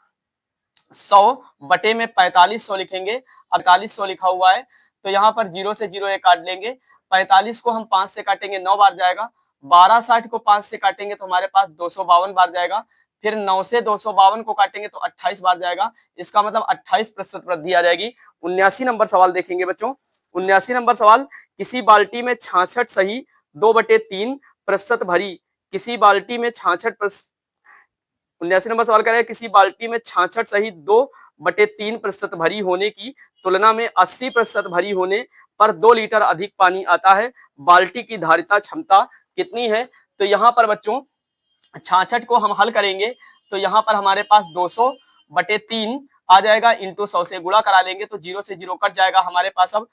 Speaker 1: 100 बटे में 4500 लिखेंगे, 4500 लिखा हुआ है तो यहाँ पर 0 से 0 एक काट लेंगे। 45 को हम 5 से काटेंगे 9 बार जाएगा। 1260 को 5 से काटेंगे तो हमारे पास 252 बार जाएगा। फिर 9 से 252 को काटेंगे तो 28 बार जाएगा। इसका मतलब 28% वृद्धि आ जाएगी। 79 नंबर सवाल देखेंगे बच्चों। 79 नंबर सवाल, किसी बाल्टी में 66 सही 2/3 भरी, किसी बाल्टी में 79 नंबर सवाल कह रहे हैं किसी बाल्टी में 66 सही 2/3 भरी होने की तुलना में 80% भरी होने पर 2 लीटर अधिक पानी आता है, बाल्टी की धारिता क्षमता कितनी है। तो यहाँ पर बच्चों 66 को हम हल करेंगे तो यहाँ पर हमारे पास 200/3 आ जाएगा, इंटू 100 से गुणा करा लेंगे तो 0 से 0 कट जाएगा। हमारे पास अब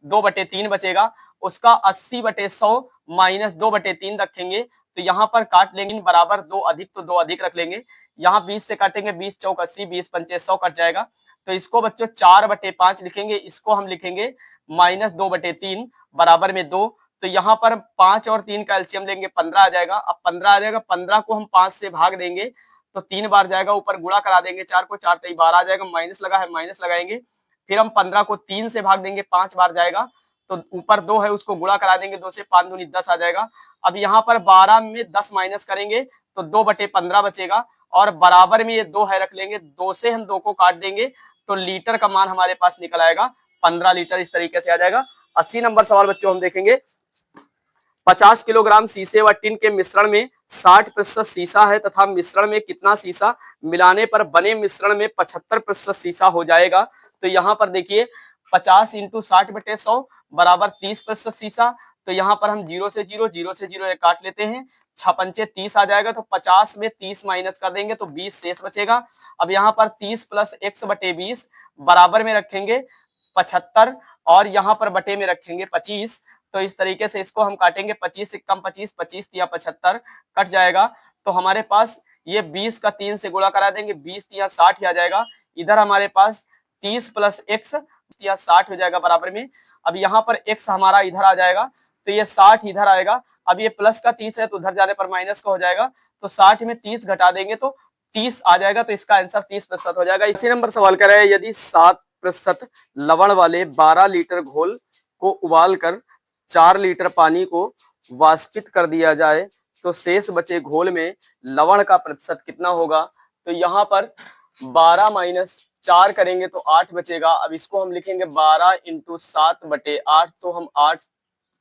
Speaker 1: 2/3 बचेगा, उसका 80/100 माइनस 2/3 रखेंगे तो यहाँ पर काट लेंगे बराबर 2 अधिक, तो 2 अधिक रख लेंगे। यहाँ 20 से काटेंगे 20 चौक 80, 20 पंचे 100 कट जाएगा। तो इसको बच्चों 4/5 लिखेंगे, इसको हम लिखेंगे माइनस 2/3 बराबर में 2। तो यहाँ पर 5 और 3 का एलसीएम लेंगे 15 आ जाएगा। अब 15 आ जाएगा, 15 को हम 5 से भाग देंगे तो 3 बार जाएगा, ऊपर गुणा करा देंगे 4 को, 4 3 12 आ जाएगा, माइनस लगा है माइनस लगाएंगे। फिर हम 15 को 3 से भाग देंगे 5 बार जाएगा, तो ऊपर 2 है उसको गुणा करा देंगे 2 से, 5 दूनी 10 आ जाएगा। अब यहाँ पर 12 में 10 माइनस करेंगे तो 2/15 बचेगा और बराबर में ये 2 है रख लेंगे, 2 से हम 2 को काट देंगे तो लीटर का मान हमारे पास निकल आएगा 15 लीटर, इस तरीके से आ जाएगा। 80 नंबर सवाल बच्चों हम देखेंगे, 50 किलोग्राम शीशे व टिन के मिश्रण में 60% शीशा है तथा मिश्रण में कितना शीशा मिलाने पर बने मिश्रण में 75% शीशा हो जाएगा। तो यहाँ पर देखिए 50 इंटू 60/100 बराबर 30% शीशा। तो यहाँ पर हम 0 से 0 0 से 0 काट लेते हैं, 6 पंचे 30 आ जाएगा, तो 50 में 30 माइनस कर देंगे तो 20 शेष बचेगा। अब यहाँ पर 30 प्लस x/20 बराबर में रखेंगे 75 और यहाँ पर बटे में रखेंगे 25। तो इस तरीके से इसको हम काटेंगे, 25 से कम 25, 25 या 75 कट जाएगा। तो हमारे पास ये 20 का 3 से गुणा करा देंगे, 20 या 60 ही आ जाएगा। इधर हमारे पास 30 प्लस x या 60 हो जाएगा बराबर में। अब यहाँ पर x हमारा इधर आ जाएगा तो ये 60 इधर आएगा। अब ये प्लस का 30 है तो उधर जाने पर माइनस का हो जाएगा, तो 60 में 30 घटा देंगे तो 30 आ जाएगा। तो इसका आंसर 30% हो जाएगा। इसी नंबर सवाल कर रहे हैं, यदि 7% लवण वाले 12 लीटर घोल को उबाल कर 4 लीटर पानी को वाष्पित कर दिया जाए तो शेष बचे घोल में लवण का प्रतिशत कितना होगा। तो यहाँ पर 12 माइनस 4 करेंगे तो 8 बचेगा। अब इसको हम लिखेंगे 12 इंटू 7/8, तो हम 8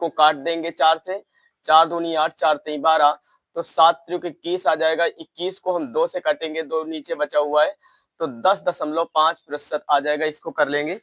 Speaker 1: को काट देंगे 4 से, 4 दूनी 8, 4 3 12, तो 7 त्रिक 21 आ जाएगा। 21 को हम 2 से काटेंगे, 2 नीचे बचा हुआ है तो 10.5% आ जाएगा, इसको कर लेंगे।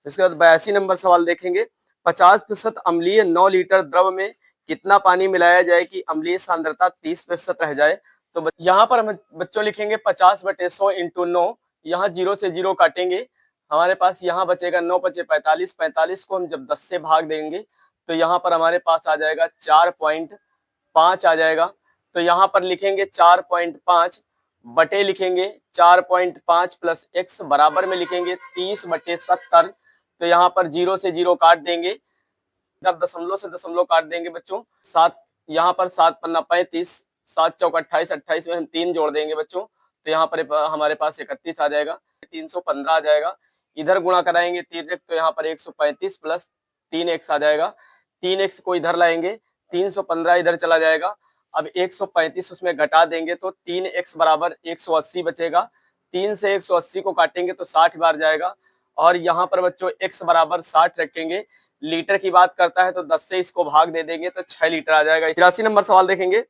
Speaker 1: इसके बाद 82 नंबर सवाल देखेंगे, 50% अम्लीय 9 लीटर द्रव में कितना पानी मिलाया जाए कि अम्लीय सांद्रता 30% रह जाए। तो यहाँ पर हम बच्चों लिखेंगे 50/100 इंटू 9, यहाँ 0 से 0 काटेंगे, हमारे पास यहाँ बचेगा 9 बचे 45, 45 को हम जब 10 से भाग देंगे तो यहाँ पर हमारे पास आ जाएगा 4.5 आ जाएगा। तो यहाँ पर लिखेंगे 4.5 बटे लिखेंगे 4.5 प्लस x बराबर में लिखेंगे 30/70। तो यहाँ पर 0 से 0 काट देंगे, इधर दशमलव से दशमलव काट देंगे बच्चों। 7 यहाँ पर 7 पन्ना 35, 7 चौक 28, 28 में हम 3 जोड़ देंगे बच्चों, तो यहाँ पर हमारे पास 31 आ जाएगा, 315 आ जाएगा। इधर गुणा कराएंगे 3 तो यहाँ पर 135 प्लस 3x आ जाएगा, 3x को इधर लाएंगे 315 इधर चला जाएगा। अब 135 उसमें घटा देंगे तो 3x बराबर 180 बचेगा। 3 से 180 को काटेंगे तो 60 बार जाएगा और यहाँ पर बच्चों x बराबर 60 रखेंगे। लीटर की बात करता है तो 10 से इसको भाग दे देंगे तो 6 लीटर आ जाएगा। 83 नंबर सवाल देखेंगे,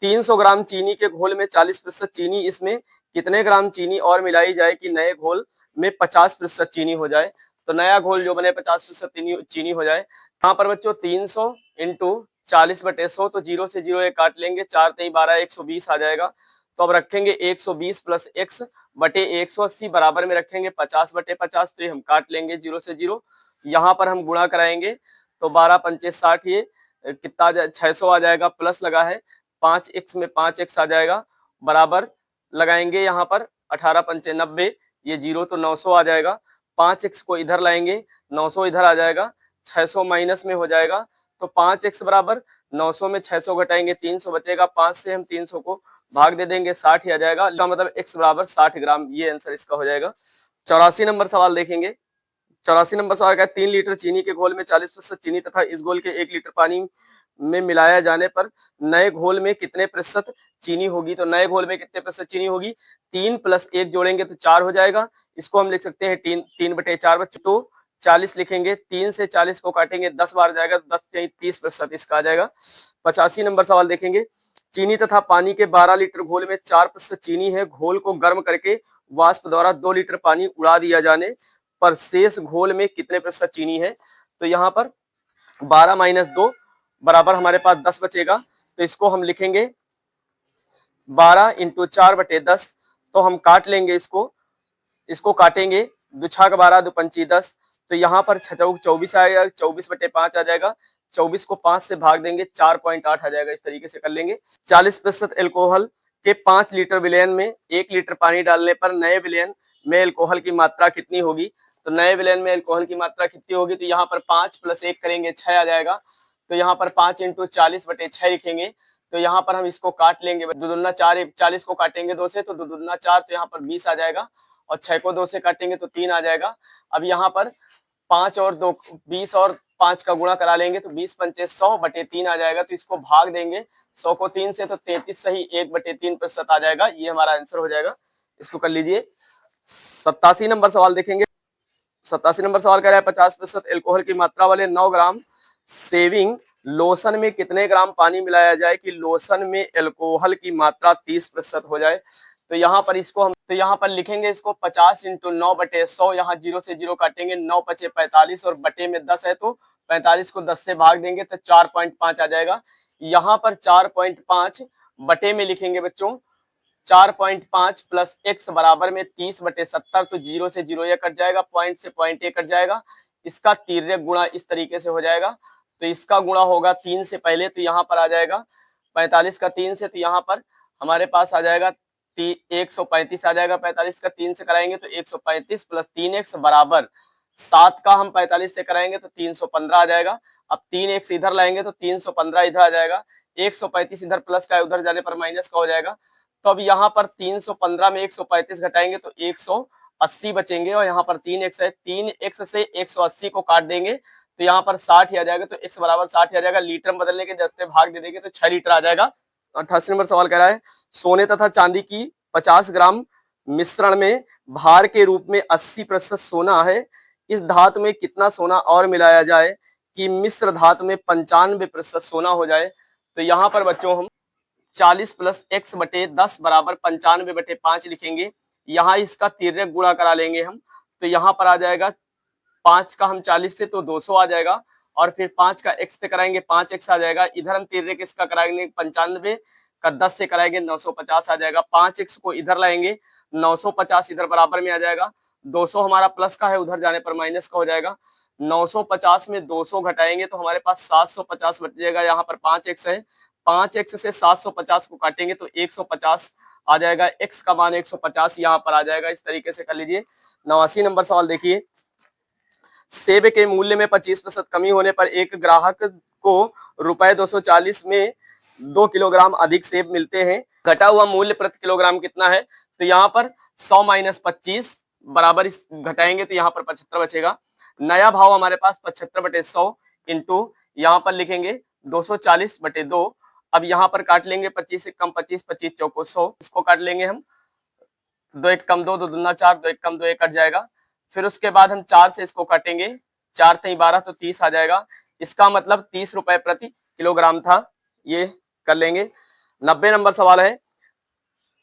Speaker 1: 300 ग्राम चीनी के घोल में 40% चीनी, इसमें कितने ग्राम चीनी और मिलाई जाए कि नए घोल में 50% चीनी हो जाए। तो नया घोल जो बने 50% चीनी हो जाए। यहाँ पर बच्चों 300 इंटू 40/100, तो 0 से 0 एक काट लेंगे, 4 3 12 120 आ जाएगा। तो अब रखेंगे 120 प्लस x बटे 180 बराबर में रखेंगे 50/50, तो ये हम काट लेंगे 0 से 0। यहाँ पर हम गुणा कराएंगे तो 12 पंचे 60, ये कितना 600 आ जाएगा, प्लस लगा है 5x में 5x आ जाएगा, बराबर लगाएंगे यहाँ पर 18 पंचे 90, ये 0 तो 900 आ जाएगा। 5x को इधर लाएंगे, 900 इधर आ जाएगा, 600 माइनस में हो जाएगा। तो 5x बराबर 900 में 600 घटाएंगे 300 बचेगा, 5 से हम 300 को भाग दे देंगे 60 ही आ जाएगा, मतलब x बराबर 60 ग्राम, ये आंसर इसका हो जाएगा। 84 नंबर सवाल देखेंगे, 84 नंबर सवाल का है 3 लीटर चीनी के घोल में 40% चीनी तथा इस घोल के 1 लीटर पानी में मिलाया जाने पर नए घोल में कितने प्रतिशत चीनी होगी। तो नए घोल में कितने प्रतिशत चीनी होगी, 3 प्लस 1 जोड़ेंगे तो 4 हो जाएगा। इसको हम लिख सकते हैं 3/4 बच्चों। तो 40 लिखेंगे, 3 से 40 को काटेंगे 10 बार जाएगा, 10 से 30% इसका आ जाएगा। 85 नंबर सवाल देखेंगे, चीनी तथा पानी के 12 लीटर घोल में 4% चीनी है। घोल को गर्म करके वाष्प द्वारा 2 लीटर पानी उड़ा दिया जाने पर शेष घोल में कितने प्रतिशत चीनी है। तो यहाँ पर 12 माइनस 2 बराबर हमारे पास 10 बचेगा। तो इसको हम लिखेंगे 12 इंटू 4/10। तो हम काट लेंगे इसको काटेंगे, 2 छक 12 2 पंची 10। तो यहाँ पर 24 आएगा, 24/5 आ जाएगा। 24 को 5 से भाग देंगे, 4.8 आ जाएगा। इस तरीके से कर लेंगे। 40% एल्कोहल के 5 लीटर विलयन में 1 लीटर पानी डालने पर नए विलयन में एल्कोहल की मात्रा कितनी होगी। तो नए विलयन में एल्कोहल की मात्रा कितनी होगी, तो यहाँ पर 5 + 1 करेंगे 6 आ जाएगा। तो यहाँ पर 5 इंटू 40/6 लिखेंगे। तो यहाँ पर हम इसको काट लेंगे, 2 दूना 4, 40 को काटेंगे 2 से तो 2 दूना 4, तो यहाँ पर 20 आ जाएगा। और 6 को 2 से काटेंगे तो 3 आ जाएगा। अब यहाँ पर 5 और 2 20 और 5 का गुणा करा लेंगे तो 20 पंचे 100/3 आ जाएगा। तो इसको भाग देंगे 100 को 3 से तो 33 सही 1/3% आ जाएगा। ये हमारा आंसर हो जाएगा। इसको कर लीजिए। 87 नंबर सवाल देखेंगे। 87 नंबर सवाल कह रहा है 50% एल्कोहल की मात्रा वाले 9 ग्राम शेविंग लोशन में कितने ग्राम पानी मिलाया जाए कि लोशन में एल्कोहल की मात्रा 30% हो जाए। तो यहाँ पर लिखेंगे इसको 50 इंटू 9/100। यहाँ 0 से 0 काटेंगे, 9 पचे 45 और बटे में 10 है तो 45 को 10 से भाग देंगे तो 4.5 आ जाएगा। यहाँ पर 4.5 बटे में लिखेंगे बच्चों 4.5 प्लस x बराबर में 30/70। तो 0 से 0 ये कट जाएगा, पॉइंट से पॉइंट ये कट जाएगा। इसका तिर्यक गुणा इस तरीके से हो जाएगा। तो इसका गुणा होगा 3 से पहले, तो यहाँ पर आ जाएगा 45 का 3 से, तो यहाँ पर हमारे पास आ जाएगा 135 आ जाएगा। 45 का 3 से कराएंगे तो 135 प्लस 3x बराबर 7 का हम 45 से कराएंगे तो 315 आ जाएगा। अब 3x इधर लाएंगे तो 315 इधर आ जाएगा। 135 इधर प्लस का उधर जाने पर माइनस का हो जाएगा। तो अब यहाँ पर 315 में 135 घटाएंगे तो 180 बचेंगे। और यहाँ पर 3x है, 3x से 180 को काट देंगे तो यहाँ पर 60 ही आ जाएगा। तो x बराबर 60 ही आ जाएगा। लीटर में बदलने के 10 से भाग दे देंगे तो 6 लीटर आ जाएगा। 88 नंबर सवाल कह रहा है सोने तथा चांदी की 50 ग्राम मिश्रण में भार के रूप में 80% सोना है। इस धातु में कितना सोना और मिलाया जाए कि मिश्र धातु में 95% सोना हो जाए। तो यहाँ पर बच्चों हम 40 + x/10 बराबर 95/5 लिखेंगे। यहाँ इसका तिर्यक गुणा करा लेंगे हम। तो यहाँ पर आ जाएगा 5 का हम 40 से तो 200 आ जाएगा। और फिर 5 का x से कराएंगे 5x आ जाएगा। इधर हम तिर्यक इसका कराएंगे 95 का 10 से कराएंगे 950 आ जाएगा। 5x को इधर लाएंगे 950 इधर बराबर में आ जाएगा। 200 हमारा प्लस का है, उधर जाने पर माइनस का हो जाएगा। 950 में 200 घटाएंगे तो हमारे पास 750 बच जाएगा। यहाँ पर 5x है, 5x से 750 को काटेंगे तो 150 आ जाएगा। x का मान 150 यहाँ पर आ जाएगा। इस तरीके से कर लीजिए। 89 नंबर सवाल देखिए, सेब के मूल्य में 25% कमी होने पर एक ग्राहक को ₹240 में 2 किलोग्राम अधिक सेब मिलते हैं। घटा हुआ मूल्य प्रति किलोग्राम कितना है। तो यहाँ पर 100 - 25 बराबर इस घटाएंगे तो यहाँ पर 75 बचेगा। नया भाव हमारे पास 75/100 इंटू यहाँ पर लिखेंगे 240/2। अब यहाँ पर काट लेंगे 25 से कम 25, 25 चौको 100। इसको काट लेंगे हम, 2 1 कम 2, 2 दूना 4, 2 1 कम 2 1 कट जाएगा। फिर उसके बाद हम 4 से इसको काटेंगे, 4 3 12 तो 30 आ जाएगा। इसका मतलब 30 रुपए प्रति किलोग्राम था। ये कर लेंगे। 90 नंबर सवाल है,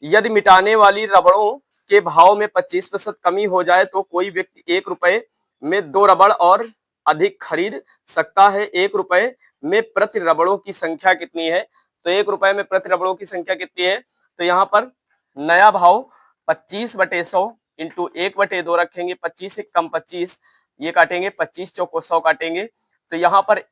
Speaker 1: यदि मिटाने वाली रबड़ों के भाव में 25% कमी हो जाए तो कोई व्यक्ति 1 रुपए में 2 रबड़ और अधिक खरीद सकता है। 1 रुपए में प्रति रबड़ों की संख्या कितनी है। तो 1 रुपए में प्रति रबड़ों की संख्या कितनी है। तो यहाँ पर नया भाव 25/100 इंटू 1/2 रखेंगे। 25 से कम 25 ये काटेंगे, 25 चौको 100 काटेंगे। तो यहाँ पर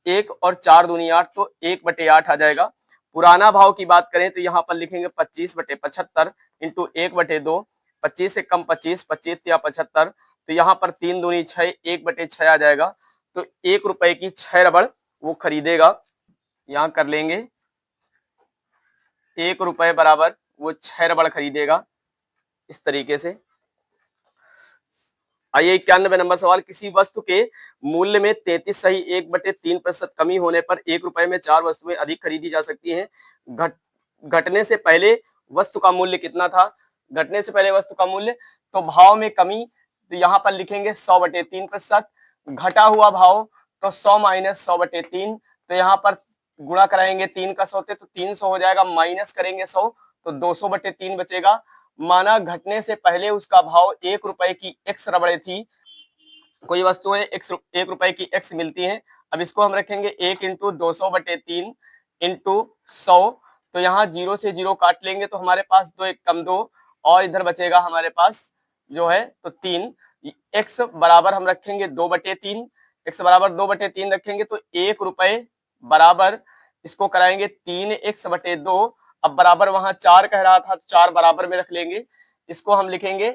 Speaker 1: 1 और 4 दूनी 8 तो 1/8 आ जाएगा। पुराना भाव की बात करें तो यहाँ पर लिखेंगे 25/75 इंटू 1/2। 25 से कम 25, 25 या 75। तो यहाँ पर 3 दूनी 6, 1/6 आ जाएगा। तो 1 रुपए की 6 रबड़ वो खरीदेगा। यहाँ कर लेंगे 1 रुपए बराबर वो 6 रबड़ खरीदेगा। इस तरीके से आइए 91 नंबर सवाल, किसी वस्तु के मूल्य में 33.1/3% कमी होने पर 1 रुपए में 4 वस्तुएं अधिक खरीदी जा सकती हैं। घटने से पहले वस्तु का मूल्य कितना था? घटने से पहले वस्तु का मूल्य, तो भाव में कमी, तो यहाँ पर लिखेंगे 100/3%। घटा हुआ भाव तो 100 माइनस 100/3, तो यहाँ पर गुणा कराएंगे 3 का 100 तो 300 हो जाएगा, माइनस करेंगे 100 तो 200/3 बचेगा। माना घटने से पहले उसका भाव 1 रुपए की एक्स रबड़े थी, कोई वस्तुएं 1 रुपए की एक्स मिलती हैं। अब इसको हम रखेंगे 1 इंटू 200/3 इंटू 100, तो यहाँ 0 से 0 काट लेंगे तो हमारे पास 2 1 कम 2, और इधर बचेगा हमारे पास जो है तो 3। एक्स बराबर हम रखेंगे 2/3, एक्स बराबर 2/3 रखेंगे तो 1 रुपए बराबर इसको कराएंगे 3x/2। अब बराबर वहां 4 कह रहा था तो 4 बराबर में रख लेंगे, इसको हम लिखेंगे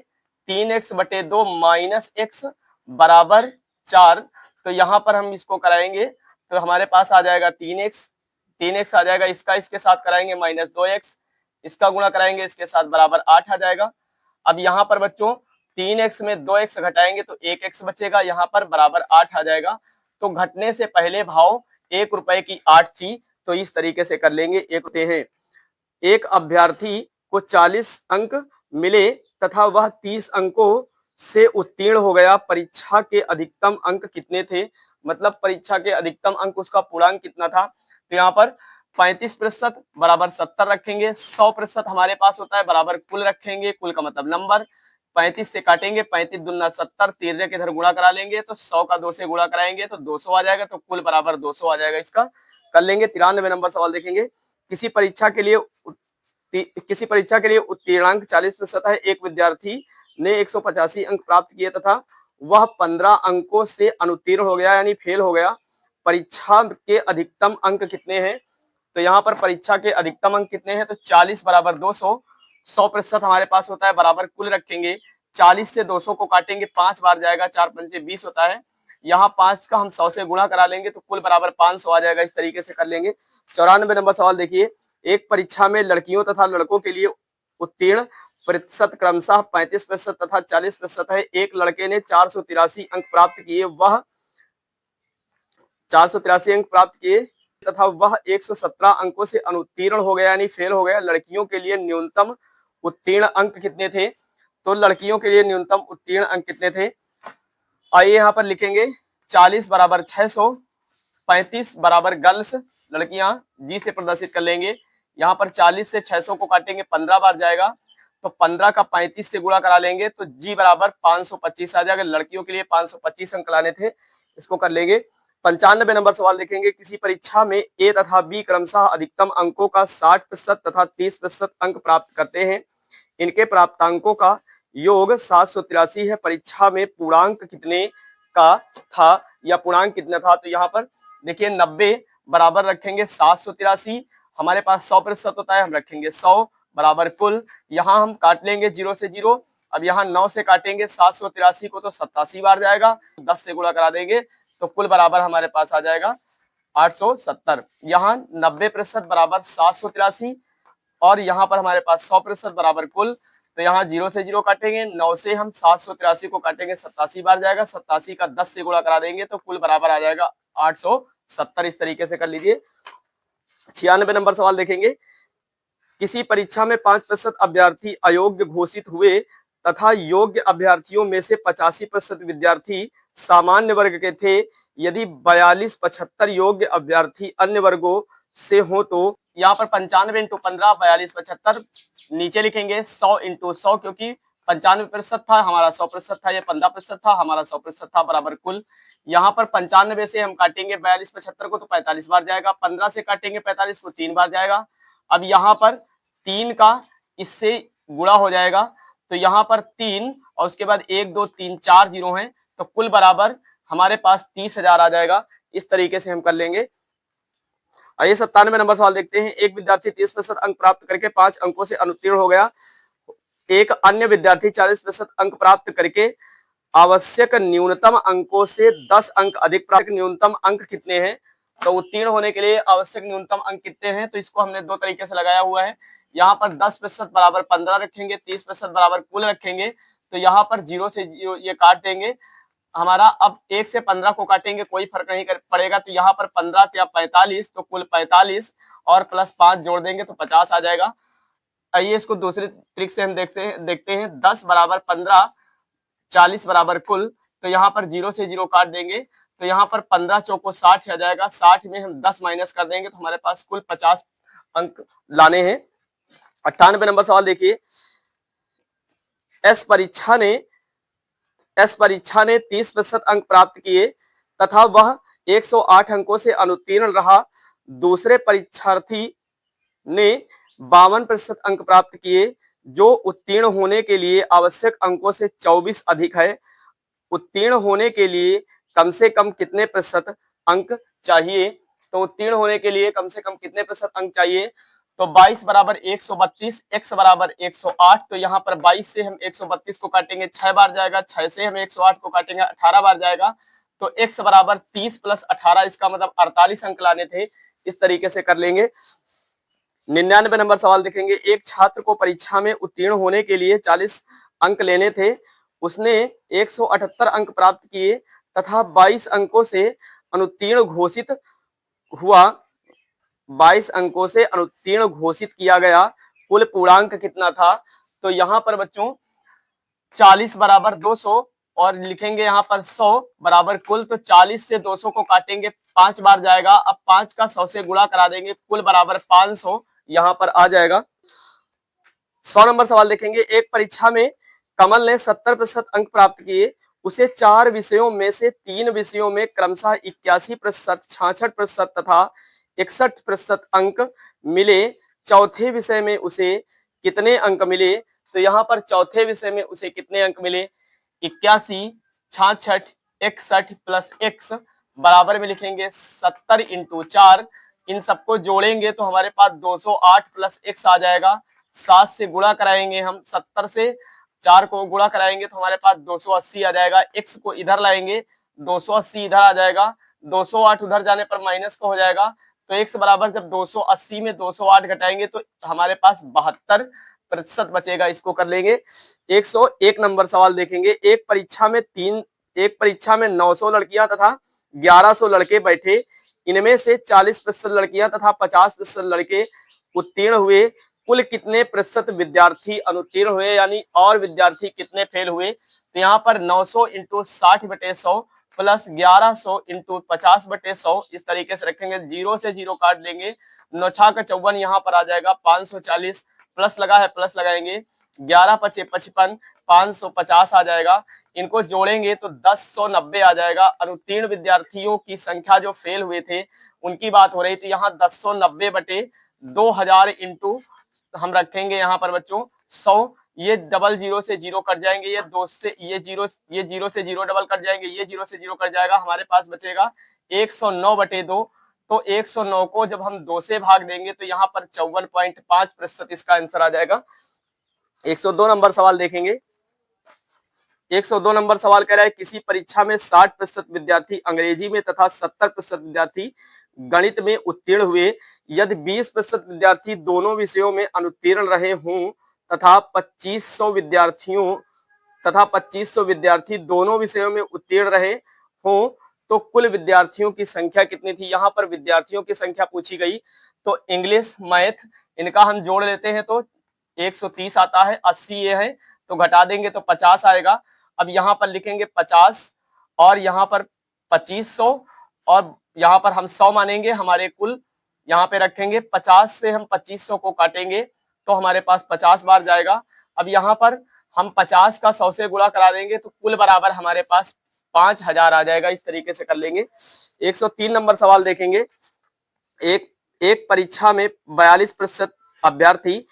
Speaker 1: 3x/2 माइनस एक्स बराबर 4। तो यहाँ पर हम इसको कराएंगे तो हमारे पास आ जाएगा 3x आ जाएगा, इसका इसके साथ कराएंगे माइनस 2x, इसका गुणा कराएंगे इसके साथ बराबर 8 आ जाएगा। अब यहाँ पर बच्चों 3x में 2x घटाएंगे तो 1x बचेगा, यहाँ पर बराबर 8 आ जाएगा। तो घटने से पहले भाव 1 रुपए की 8 थी, तो इस तरीके से कर लेंगे। एक अभ्यर्थी को 40 अंक मिले तथा वह 30 अंकों से उत्तीर्ण हो गया, परीक्षा के अधिकतम अंक कितने थे? मतलब परीक्षा के अधिकतम अंक उसका पूर्णांक कितना था? तो यहाँ पर 35% बराबर 70 रखेंगे, 100% हमारे पास होता है बराबर कुल रखेंगे, कुल का मतलब नंबर। 35 से काटेंगे, 35 दूना 70, 13 के इधर गुणा करा लेंगे तो 100 का 2 से गुणा कराएंगे तो 200 आ जाएगा, तो कुल बराबर 200 आ जाएगा। इसका कर लेंगे। 93 नंबर सवाल देखेंगे, किसी परीक्षा के लिए उत्तीर्णांक 40% है। एक विद्यार्थी ने 185 अंक प्राप्त किए तथा वह 15 अंकों से अनुत्तीर्ण हो गया, यानी फेल हो गया। परीक्षा के अधिकतम अंक कितने हैं? तो यहाँ पर परीक्षा के अधिकतम अंक कितने हैं? तो 40 बराबर 200, 100% हमारे पास होता है बराबर कुल रखेंगे। 40 से 200 को काटेंगे, 5 बार जाएगा, 4 पंचे 20 होता है। यहाँ 5 का हम 100 से गुणा करा लेंगे तो कुल बराबर 500 आ जाएगा। इस तरीके से कर लेंगे। 94 नंबर सवाल देखिए, एक परीक्षा में लड़कियों तथा लड़कों के लिए उत्तीर्ण प्रतिशत क्रमशः 35% तथा 40% है। एक लड़के ने 483 अंक प्राप्त किए, वह 483 अंक प्राप्त किए तथा वह 117 अंकों से अनुत्तीर्ण हो गया, यानी फेल हो गया। लड़कियों के लिए न्यूनतम उत्तीर्ण अंक कितने थे? तो लड़कियों के लिए न्यूनतम उत्तीर्ण अंक कितने थे? आइए यहाँ पर लिखेंगे 40 बराबर 600, 35 बराबर गर्ल्स लड़कियां जी से प्रदर्शित कर लेंगे। यहाँ पर 40 से 600 को काटेंगे, 15 बार जाएगा तो 15 का 35 से गुणा करा लेंगे तो जी बराबर 525 आ जाएगा। लड़कियों के लिए 525 अंक लाने थे, इसको कर लेंगे। 95 नंबर सवाल देखेंगे, किसी परीक्षा में ए तथा बी क्रमशः अधिकतम अंकों का 60% तथा 30% अंक प्राप्त करते हैं। इनके प्राप्तांकों का योग 783 है। परीक्षा में पूर्णांक कितने का था या पूर्णांक कितना था? तो यहाँ पर देखिए 90 बराबर रखेंगे 783, हमारे पास 100% होता है, हम रखेंगे 100 बराबर कुल। यहाँ हम काट लेंगे 0 से 0। अब यहाँ 9 से काटेंगे 783 को तो 87 बार जाएगा, 10 से गुणा करा देंगे तो कुल बराबर हमारे पास आ जाएगा 870। यहाँ 90% बराबर 783 और यहाँ पर हमारे पास 100% बराबर कुल, तो यहाँ 0 से 0 काटेंगे, 9 से हम 783 को काटेंगे, 87 बार जाएगा, 87 का 10 से गुणा करा देंगे तो कुल बराबर आ जाएगा 870। इस तरीके से कर लीजिए। 96 नंबर सवाल देखेंगे, किसी परीक्षा में 5% अभ्यर्थी अयोग्य घोषित हुए तथा योग्य अभ्यर्थियों में से 85% विद्यार्थी सामान्य वर्ग के थे। यदि 42 75 योग्य अभ्यर्थी अन्य वर्गों से हो तो यहाँ पर 95 इंटू 15 42 75 नीचे लिखेंगे 100 इंटू 100, क्योंकि 95% था हमारा 100% था, ये 15% था हमारा 100% था बराबर कुल। यहाँ पर 95 से हम काटेंगे 42 75 को तो 45 बार जाएगा, 15 से काटेंगे 45 को 3 बार जाएगा। अब यहाँ पर 3 का इससे गुणा हो जाएगा तो यहाँ पर 3 और उसके बाद 1 2 3 4 जीरो हैं तो कुल बराबर हमारे पास 30,000 आ जाएगा। इस तरीके से हम कर लेंगे। आइए 97 नंबर सवाल देखते हैं, एक विद्यार्थी 30% अंक प्राप्त करके 5 अंकों से अनुत्तीर्ण हो गया। एक अन्य विद्यार्थी 40% अंक प्राप्त करके आवश्यक न्यूनतम अंकों से 10 अंक अधिक प्राप्त। न्यूनतम अंक कितने हैं? तो उत्तीर्ण होने के लिए आवश्यक न्यूनतम अंक कितने हैं? तो इसको हमने 2 तरीके से लगाया हुआ है। यहाँ पर 10% बराबर 15 रखेंगे, 30% बराबर कुल रखेंगे तो यहाँ पर 0 से 0 ये काट देंगे हमारा। अब 1 से 15 को काटेंगे, कोई फर्क नहीं पड़ेगा, तो यहाँ पर 15 या 45, तो कुल 45 और प्लस 5 जोड़ देंगे तो 50 आ जाएगा। आइए इसको दूसरे ट्रिक से हम देखते हैं 10 बराबर 15, 40 बराबर कुल, तो यहाँ पर 0 से 0 काट देंगे, तो यहाँ पर 15 चौको 60 आ जाएगा। 60 में हम 10 माइनस कर देंगे तो हमारे पास कुल 50 अंक लाने हैं। 98 नंबर सवाल देखिए, एस परीक्षा ने 30% अंक प्राप्त किए तथा वह 108 अंकों से अनुत्तीर्ण रहा। दूसरे परीक्षार्थी ने 52% अंक प्राप्त किए, जो उत्तीर्ण होने के लिए आवश्यक अंकों से 24 अधिक है। उत्तीर्ण होने के लिए कम से कम कितने प्रतिशत अंक चाहिए? तो उत्तीर्ण होने के लिए कम से कम कितने प्रतिशत अंक चाहिए? तो 22 बराबर 132, x बराबर 108, तो यहाँ पर 22 से हम 132 को काटेंगे 6 बार जाएगा, 6 से हम 108 को काटेंगे 18 बार जाएगा, तो x बराबर 30 प्लस 18, इसका मतलब 48 अंक लाने थे। इस तरीके से कर लेंगे। 99 नंबर सवाल देखेंगे, एक छात्र को परीक्षा में उत्तीर्ण होने के लिए 40 अंक लेने थे। उसने 178 अंक प्राप्त किए तथा 22 अंकों से अनुत्तीर्ण घोषित हुआ। 22 अंकों से अनुत्तीर्ण घोषित किया गया। कुल पूर्णांक कितना था? तो यहाँ पर बच्चों 40 बराबर 200 और लिखेंगे यहाँ पर 100 बराबर कुल, तो 40 से 200 को काटेंगे 5 बार जाएगा। अब 5 का 100 से गुणा करा देंगे, कुल बराबर 500 यहाँ पर आ जाएगा। 100 नंबर सवाल देखेंगे, एक परीक्षा में कमल ने 70% अंक प्राप्त किए। उसे 4 विषयों में से 3 विषयों में क्रमशः 81%, 66% तथा 61% अंक मिले। चौथे विषय में उसे कितने अंक मिले? तो यहाँ पर चौथे विषय में उसे कितने अंक मिले? 81, 66, 61 प्लस x बराबर में लिखेंगे 70 इंटू 4। इन सबको जोड़ेंगे तो हमारे पास 208 प्लस x आ जाएगा। 7 से गुणा कराएंगे हम, 70 से 4 को गुणा कराएंगे तो हमारे पास 280 आ जाएगा। x को इधर लाएंगे, 280 इधर आ जाएगा, 208 उधर जाने पर माइनस का हो जाएगा, तो x बराबर जब 280 में 208 घटाएंगे तो हमारे पास 72% बचेगा। इसको कर लेंगे। 101 नंबर सवाल देखेंगे, एक परीक्षा में 900 लड़कियां तथा 1100 लड़के बैठे। इनमें से 40% लड़कियां तथा 50% लड़के उत्तीर्ण हुए। कुल कितने प्रतिशत विद्यार्थी अनुत्तीर्ण हुए, यानी और विद्यार्थी कितने फेल हुए? तो यहाँ पर 900 इंटू 60/100 प्लस 1100 इंटू 50/100 इस तरीके से रखेंगे। 0 से 0 काट देंगे, 9 का 54 यहाँ पर आ जाएगा। 540 प्लस लगा है, प्लस लगाएंगे, 11 पचे 55, 550 आ जाएगा। इनको जोड़ेंगे तो 1090 आ जाएगा। अनुत्तीर्ण विद्यार्थियों की संख्या जो फेल हुए थे उनकी बात हो रही थी। यहाँ 1090/2000 इंटू हम रखेंगे यहाँ पर बच्चों 100। ये डबल 0 से 0 कट जाएंगे, ये 2 से ये 0 से 0 डबल कट जाएंगे, ये 0 से 0 कट जाएगा। हमारे पास बचेगा 109/2। तो 109 को जब हम 2 से भाग देंगे तो यहाँ पर 54.5% इसका आंसर आ जाएगा। 102 नंबर सवाल देखेंगे। 102 नंबर सवाल कह रहा है, किसी परीक्षा में 60% विद्यार्थी अंग्रेजी में तथा 70% विद्यार्थी गणित में उत्तीर्ण हुए। यदि 20% विद्यार्थी दोनों विषयों में अनुत्तीर्ण रहे हों तथा 2500 विद्यार्थी दोनों विषयों में उत्तीर्ण रहे हों, तो कुल विद्यार्थियों की संख्या कितनी थी? यहाँ पर विद्यार्थियों की संख्या पूछी गई, तो इंग्लिश, मैथ इनका हम जोड़ लेते हैं तो 130 आता है। 80 ये है तो घटा देंगे तो 50 आएगा। अब यहाँ पर लिखेंगे 50 और यहाँ पर 2500 और यहाँ पर हम 100 मानेंगे। हमारे कुल यहाँ पे रखेंगे, 50 से हम 2500 को काटेंगे तो हमारे पास 50 बार जाएगा। अब यहाँ पर हम 50 का 100 से गुणा करा देंगे तो कुल बराबर हमारे पास 5000 आ जाएगा। इस तरीके से कर लेंगे। 103 नंबर सवाल देखेंगे। एक परीक्षा में 42% अभ्यर्थी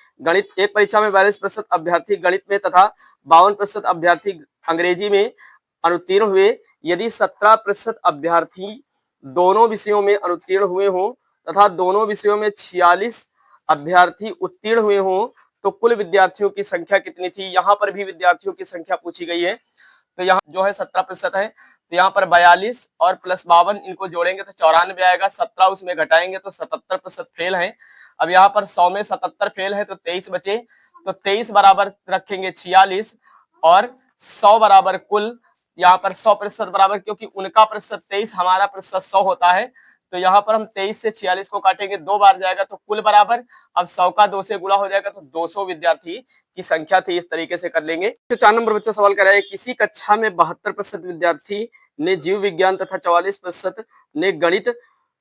Speaker 1: गणित में तथा 52% अभ्यर्थी अंग्रेजी में अनुत्तीर्ण हुए। यदि 17% अभ्यर्थी दोनों विषयों में अनुत्तीर्ण हुए हों तथा दोनों विषयों में 46 अभ्यर्थी उत्तीर्ण हुए हों, तो कुल विद्यार्थियों की संख्या कितनी थी? यहाँ पर भी विद्यार्थियों की संख्या पूछी गई है। तो यहाँ जो है 17% है, तो यहाँ पर 42 और प्लस 52 इनको जोड़ेंगे तो 94 आएगा। 17 उसमें घटाएंगे तो 77% फेल है। अब यहाँ पर 100 में 77 फेल है तो 23 बचे, तो 23 बराबर रखेंगे 46 और 100 बराबर कुल, यहाँ पर 100% बराबर, क्योंकि उनका प्रतिशत 23, हमारा प्रतिशत 100 होता है, तो यहाँ पर हम 23 से 46 को काटेंगे, 2 बार जाएगा तो कुल बराबर, अब 100 का 2 से गुणा हो जाएगा तो 200 विद्यार्थी की संख्या थी। इस तरीके से कर लेंगे। तो 4 नंबर बच्चों सवाल कर रहा है, किसी कक्षा में 72% विद्यार्थी ने जीव विज्ञान तथा 44% ने गणित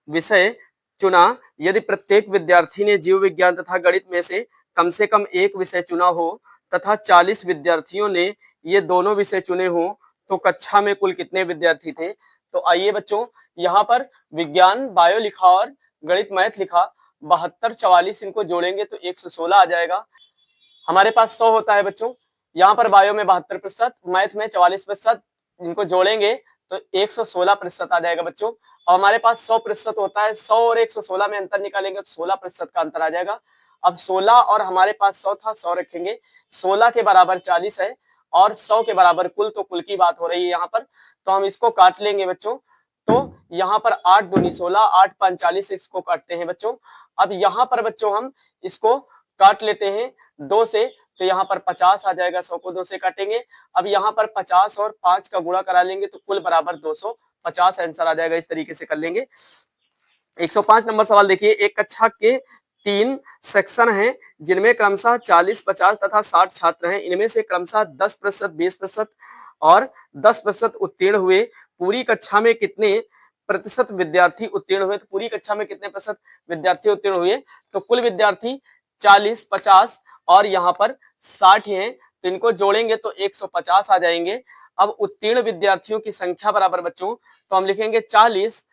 Speaker 1: विषय चुना। यदि प्रत्येक विद्यार्थी ने जीव विज्ञान तथा गणित में से कम एक विषय चुना हो तथा 40 विद्यार्थियों ने ये दोनों विषय चुने हो तो कक्षा में कुल कितने विद्यार्थी थे। तो आइए बच्चों, यहाँ पर विज्ञान बायो लिखा और गणित मैथ लिखा, 72 44 इनको जोड़ेंगे तो 116 आ जाएगा। हमारे पास 100 होता है बच्चों, यहाँ पर बायो में 72%, मैथ में 44%, इनको जोड़ेंगे तो 116% आ जाएगा बच्चों। और हमारे पास 100% होता है, 100 और 116 में अंतर निकालेंगे तो 16% का अंतर आ जाएगा। अब 16 और हमारे पास 100 था, 100 रखेंगे, 16 के बराबर 40 है और 100 के बराबर कुल, तो कुल की बात हो रही है यहाँ पर, तो हम इसको काट लेंगे बच्चों। तो यहाँ पर 8 दूनी 16, 8 5 40, इसको काटते हैं बच्चों। अब यहाँ पर बच्चों हम इसको काट लेते हैं 2 से, तो यहाँ पर 50 आ जाएगा, 100 को 2 से काटेंगे। अब यहाँ पर 50 और 5 का गुणा करा लेंगे तो कुल बराबर 250 आंसर आ जाएगा। इस तरीके से कर लेंगे। 105 नंबर सवाल देखिए, एक कक्षा के 3 सेक्शन हैं जिनमें क्रमशः 40, 50 तथा 60 छात्र हैं। इनमें से क्रमशः 10%, 20% और 10% उत्तीर्ण हुए। पूरी कक्षा में कितने प्रतिशत विद्यार्थी उत्तीर्ण हुए। तो पूरी कक्षा में कितने प्रतिशत विद्यार्थी उत्तीर्ण हुए, तो कुल विद्यार्थी 40, 50 और यहाँ पर 60 हैं, तो इनको जोड़ेंगे तो 150 आ जाएंगे। अब उत्तीर्ण विद्यार्थियों की संख्या बराबर बच्चों, तो हम लिखेंगे 40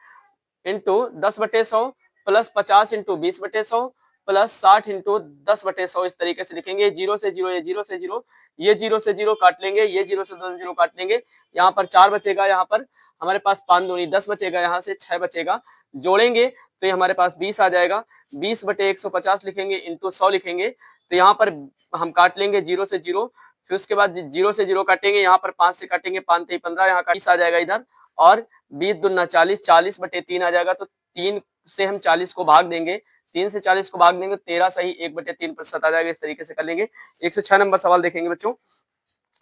Speaker 1: into 10/100 plus 50 into 20/100 plus 60 into 10/100। इस तरीके से लिखेंगे। 0 से 0, ये 0 से 0, ये 0 से 0 काट लेंगे, ये 0 से 2 0 काट लेंगे, यहाँ पर 4 बचेगा, यहाँ पर हमारे पास 5 दूनी 10 बचेगा, यहाँ से 6 बचेगा, जोड़ेंगे तो ये हमारे पास 20 आ जाएगा। 20/150 लिखेंगे इंटू 100 लिखेंगे, तो यहाँ पर हम काट लेंगे 0 से 0, फिर उसके बाद 0 से 0 काटेंगे, यहाँ पर 5 से काटेंगे, 5 3 15, यहाँ का 20 आ जाएगा इधर, और 20 दूना 40, 40/3 आ जाएगा। तो 3 से हम 40 को भाग देंगे, 3 से 40 को भाग देंगे, 13 सही 1/3% आ जाएगा। इस तरीके से कर लेंगे। 106 नंबर सवाल देखेंगे बच्चों,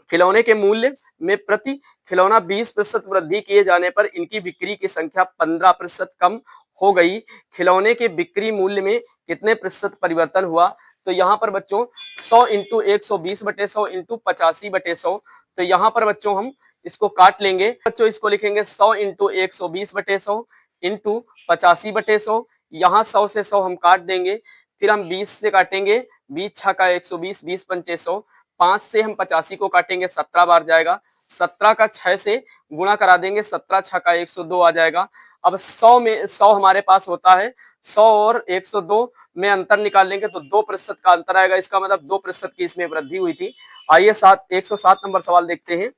Speaker 1: खिलौने के मूल्य में प्रति खिलौना 20% वृद्धि किए जाने पर इनकी बिक्री की संख्या 15% कम हो गई। खिलौने के बिक्री मूल्य में कितने प्रतिशत परिवर्तन हुआ। तो यहाँ पर बच्चों 100 इंटू 120/100 इंटू 85/100, तो यहाँ पर बच्चों हम इसको काट लेंगे बच्चों, इसको लिखेंगे 100 इंटू 120/100 इंटू 85/100, यहाँ 100 से 100 हम काट देंगे, फिर हम 20 से काटेंगे, 20 छक्का 120, 20 पंचे 100, 5 से हम 85 को काटेंगे, 17 बार जाएगा, 17 का 6 से गुणा करा देंगे, 17 छक्का 102 आ जाएगा। अब 100 में 100 हमारे पास होता है, 100 और 102 में अंतर निकाल लेंगे तो 2% का अंतर आएगा, इसका मतलब 2% की इसमें वृद्धि हुई थी। आइए 107 नंबर सवाल देखते हैं।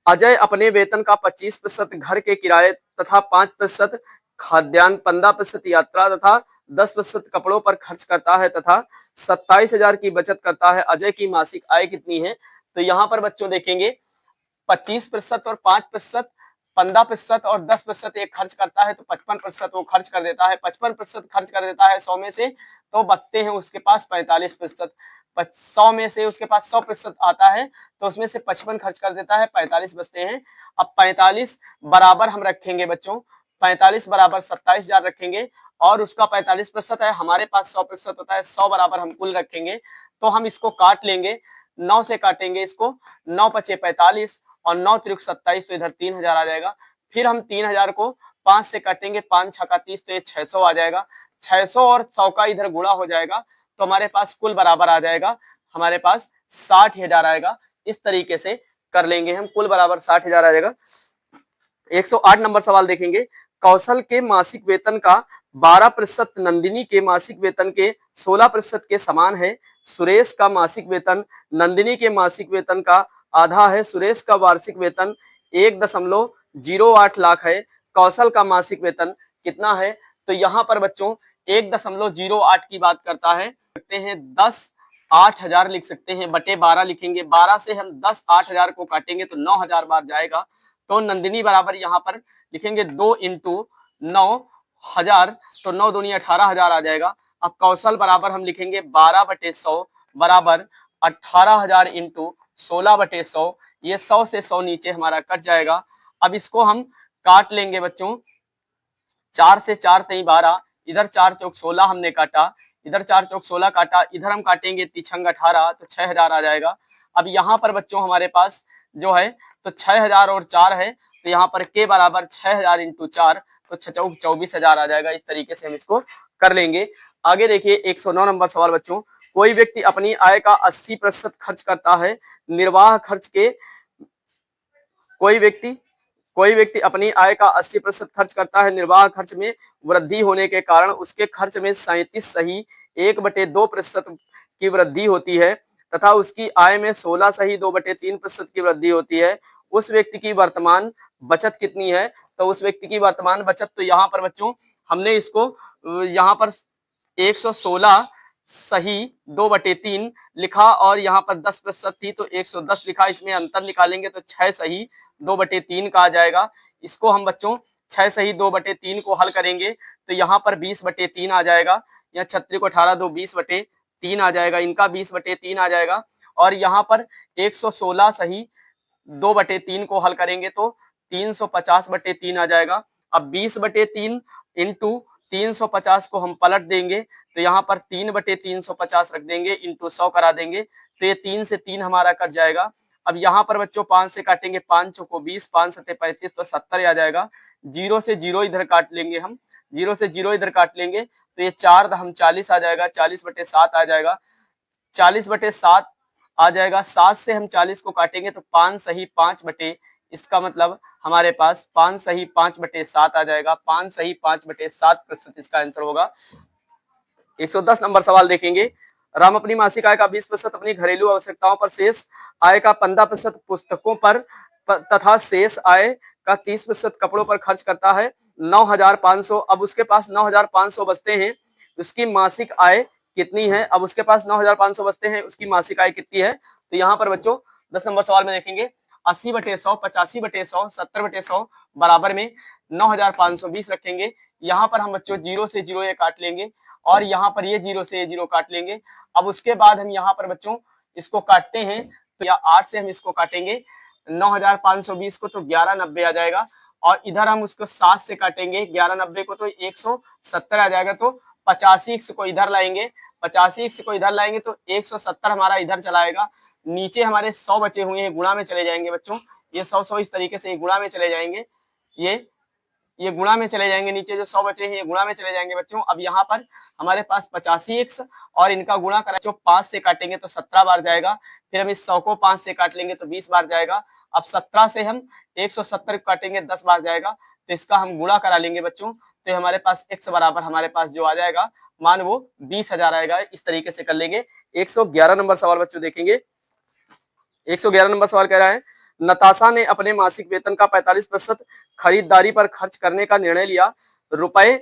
Speaker 1: अजय अपने वेतन का 25% घर के किराए तथा 5% खाद्यान्न, 15% यात्रा तथा 10% कपड़ों पर खर्च करता है तथा 27,000 की बचत करता है। अजय की मासिक आय कितनी है। तो यहाँ पर बच्चों देखेंगे 25% और 5%, 15% और 10% एक खर्च करता है, तो 55% वो खर्च कर देता है। 55% खर्च कर देता है 100 में से, तो बचते हैं उसके पास 45%। 100 में से उसके पास 100% आता है, तो उसमें से 55 खर्च कर देता है, 45 बचते हैं। अब 45 बराबर हम रखेंगे बच्चों, 45 बराबर 27,000 रखेंगे, और उसका 45% है, हमारे पास 100% होता है, 100 बराबर हम कुल रखेंगे। तो हम इसको काट लेंगे, 9 से काटेंगे इसको, 9 पचे 45 और 9 त्रिक 27, तो इधर 3,000 आ जाएगा। फिर हम 3,000 को 5 से काटेंगे, 5 छक्का 30, तो ये 600 आ जाएगा। 600 और 100 का इधर गुणा हो जाएगा, तो हमारे पास कुल बराबर आ जाएगा, हमारे पास 60,000 आएगा। इस तरीके से कर लेंगे हम, कुल बराबर 60,000 आ जाएगा। 108 नंबर सवाल देखेंगे। कौशल के मासिक वेतन का 12% नंदिनी के मासिक वेतन के 16% के समान है। सुरेश का मासिक वेतन नंदिनी के मासिक वेतन का आधा है। सुरेश का वार्षिक वेतन 1.08 लाख है। कौशल का मासिक वेतन कितना है। तो यहाँ पर बच्चों 1.08 की बात करता है, सकते हैं 10 8,000 लिख सकते हैं, बटे 12 लिखेंगे। 12 से हम 10 8,000 को काटेंगे तो 9,000 बार जाएगा। तो नंदिनी बराबर यहाँ पर लिखेंगे 2 इंटू 9,000, तो 9 दूनी 18,000 आ जाएगा। अब कौशल बराबर हम लिखेंगे 12/100 बराबर 18,000 इंटू 16/100, ये 100 से 100 नीचे हमारा कट जाएगा। अब इसको हम काट लेंगे बच्चों, 4 से 4 तेई 12, इधर 4 चौक 16 हमने काटा, इधर 4 चौक 16 काटा, इधर हम काटेंगे तिछंग 18, तो 6000 आ जाएगा। अब यहाँ पर बच्चों हमारे पास जो है तो 6000 और 4 है, तो यहाँ पर के बराबर 6000 इंटू 4, तो 6 चौक 24,000 आ जाएगा। इस तरीके से हम इसको कर लेंगे। आगे देखिए 109 नंबर सवाल बच्चों, कोई व्यक्ति अपनी आय का 80% खर्च करता है निर्वाह खर्च के, कोई व्यक्ति अपनी आय का 80% खर्च करता है, निर्वाह खर्च में वृद्धि होने के कारण उसके खर्च में 37 सही 1/2% की वृद्धि होती है तथा उसकी आय में 16 सही 2/3% की वृद्धि होती है। उस व्यक्ति की वर्तमान बचत कितनी है? तो उस व्यक्ति की वर्तमान बचत, तो यहाँ पर बच्चों हमने इसको यहाँ पर 116 सही 2/3 लिखा और यहाँ पर 10% थी तो 110 लिखा, इसमें अंतर निकालेंगे तो 6 सही 2/3 का आ जाएगा। इसको हम बच्चों 6 सही 2/3 को हल करेंगे तो यहाँ पर 20/3 आ जाएगा। यहाँ 36 को 18 दो 20/3 आ जाएगा, इनका 20/3 आ जाएगा। और यहाँ पर 116 सही 2/3 को हल करेंगे तो 350/3 आ जाएगा। अब 20/3 इंटू 350 को हम पलट देंगे तो यहाँ पर 3/350 रख देंगे, इंटू 100 करा देंगे तो ये 3 से 3 हमारा कट जाएगा। अब यहाँ पर बच्चों 5 से काटेंगे, 5 को 20, 5 सत्ते 35, तो 70 आ जाएगा। 0 से 0 इधर काट लेंगे हम, 0 से 0 इधर काट लेंगे तो ये 4 हम 40 आ जाएगा, 40/7 आ जाएगा, 40/7 आ जाएगा। 7 से हम 40 को काटेंगे तो 5 सही 5/, इसका मतलब हमारे पास 5 सही 5/7 आ जाएगा। 5 सही 5/7% इसका आंसर होगा। 110 नंबर सवाल देखेंगे, राम अपनी मासिक आय का 20% अपनी घरेलू आवश्यकताओं पर, शेष आय का 15% पुस्तकों पर तथा शेष आय का 30% कपड़ों पर खर्च करता है। 9,500, अब उसके पास 9,500 बचते हैं, उसकी मासिक आय कितनी है? अब उसके पास 9,500 बचते हैं, उसकी मासिक आय कितनी है? तो यहाँ पर बच्चों 10 नंबर सवाल में देखेंगे 80/100, 85/100, 70/100 बराबर में 9,520 रखेंगे। यहाँ पर हम बच्चों 0 से 0 ये काट लेंगे और यहाँ पर ये 0 से ये 0 काट लेंगे। अब उसके बाद हम यहाँ पर बच्चों इसको काटते हैं तो या 8 से हम इसको काटेंगे 9,520 को तो 1190 आ जाएगा और इधर हम उसको 7 से काटेंगे 1190 को तो 170 आ जाएगा। तो 85 को इधर लाएंगे, 85 को इधर लाएंगे तो 170 हमारा इधर चलाएगा। नीचे हमारे 100 बचे हुए हैं, गुणा में चले जाएंगे बच्चों, ये 100 इस तरीके से गुणा में चले जाएंगे, ये गुणा में चले जाएंगे, नीचे जो 100 बचे हैं ये गुणा में चले जाएंगे बच्चों। अब यहाँ पर हमारे पास 85 और इनका गुणा करा जो 5 से काटेंगे तो 17 बार जाएगा, फिर हम इस 100 को 5 से काट लेंगे तो 20 बार जाएगा। अब 17 से हम 170 काटेंगे 10 बार जाएगा, तो इसका हम गुणा करा लेंगे बच्चों, तो हमारे पास x बराबर हमारे पास जो आ जाएगा मान वो 20,000 आएगा। इस तरीके से कर लेंगे। 111 नंबर सवाल बच्चों देखेंगे, 111 नंबर सवाल कह रहा है, नताशा ने अपने मासिक वेतन का 45% खरीदारी पर खर्च करने का निर्णय लिया। रुपए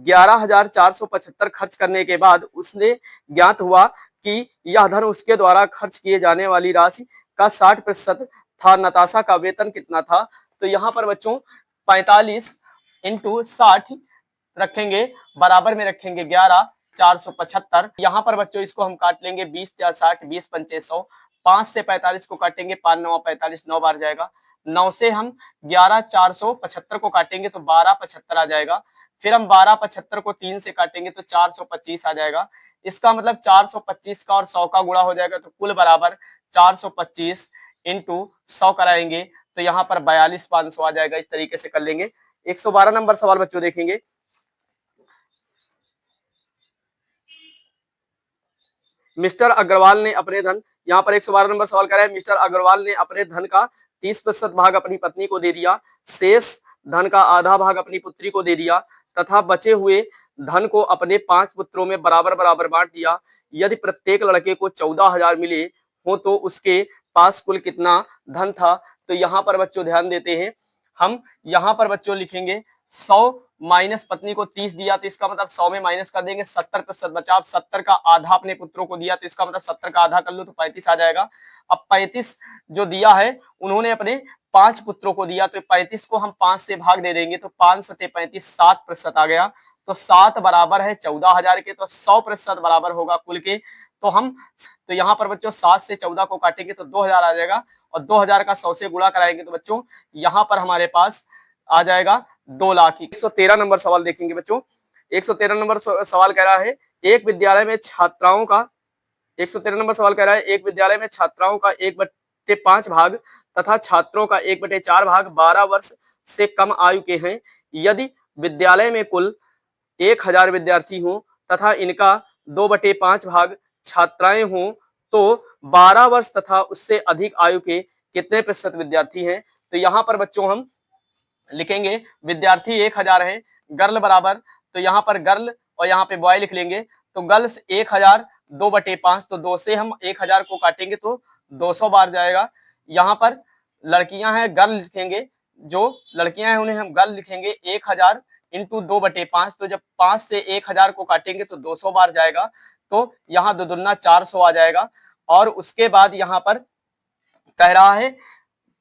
Speaker 1: 11,475 खर्च करने के बाद उसने ज्ञात हुआ कि यह धन उसके द्वारा खर्च किए जाने वाली राशि का 60% था। नताशा का वेतन कितना था? तो यहाँ पर बच्चों 45 इंटू 60 रखेंगे, बराबर में रखेंगे 11,475। यहाँ पर बच्चों इसको हम काट लेंगे 20 या 60, 20 पंचे 100, 5 से 45 को काटेंगे, 5 9 45, 9 बार जाएगा। 9 से हम 11,475 को काटेंगे तो 12,75 आ जाएगा। फिर हम 12,75 को 3 से काटेंगे तो 425 आ जाएगा। इसका मतलब 425 का और 100 का गुणा हो जाएगा तो कुल बराबर 425 इंटू 100 कराएंगे तो यहाँ पर 42,500 आ जाएगा। इस तरीके से कर लेंगे। 112 नंबर सवाल बच्चों देखेंगे, मिस्टर अग्रवाल ने अपने धन, यहाँ पर 112 नंबर सवाल कर रहा है, मिस्टर अग्रवाल ने अपने धन का 30% भाग अपनी पत्नी को दे दिया, शेष धन का आधा भाग अपनी पुत्री को दे दिया तथा बचे हुए धन को अपने 5 पुत्रों में बराबर बराबर बांट दिया। यदि प्रत्येक लड़के को 14,000 मिले हो तो उसके पास कुल कितना धन था? तो यहाँ पर बच्चों ध्यान देते हैं, हम यहाँ पर बच्चों लिखेंगे 100 माइनस पत्नी को 30 दिया तो इसका मतलब 100 में माइनस कर देंगे, 70% बचा। अब 70 का आधा अपने पुत्रों को दिया तो इसका मतलब 70 का आधा कर लो तो 35 आ जाएगा। अब 35 जो दिया है उन्होंने अपने 5 पुत्रों को दिया तो 35 को हम 5 से भाग दे देंगे तो 5 सते 35, 7% आ गया। तो 7 बराबर है 14,000 के, तो 100% बराबर होगा कुल के तो यहाँ पर बच्चों 7 से 14 को काटेंगे तो 2000 आ जाएगा, और 2000 का 100 से गुणा कराएंगे तो बच्चों यहाँ पर हमारे पास आ जाएगा 2 लाख। 113 नंबर सवाल देखेंगे बच्चों। 113 नंबर सवाल कह रहा है एक विद्यालय में छात्राओं का 113 नंबर सवाल कह रहा है एक विद्यालय में छात्राओं का 1/5 भाग तथा छात्रों का 1/4 भाग 12 वर्ष से कम आयु के हैं। यदि विद्यालय में कुल 1000 विद्यार्थी हों तथा इनका 2/5 भाग छात्राएं हों तो 12 वर्ष तथा उससे अधिक आयु के कितने प्रतिशत विद्यार्थी हैं। तो यहाँ पर बच्चों हम लिखेंगे विद्यार्थी 1000 हैं, गर्ल बराबर, तो यहाँ पर गर्ल और यहाँ पे बॉय लिख लेंगे। तो गर्ल्स 1000 2/5, तो 2 से हम 1000 को काटेंगे तो 200 बार जाएगा। यहाँ पर लड़कियां हैं गर्ल लिखेंगे, जो लड़कियां हैं उन्हें हम गर्ल लिखेंगे 1000 इंटू 2/5, तो जब 5 से 1000 को काटेंगे तो 200 बार जाएगा, तो यहाँ 2 दूना 400 आ जाएगा। और उसके बाद यहाँ पर कह रहा है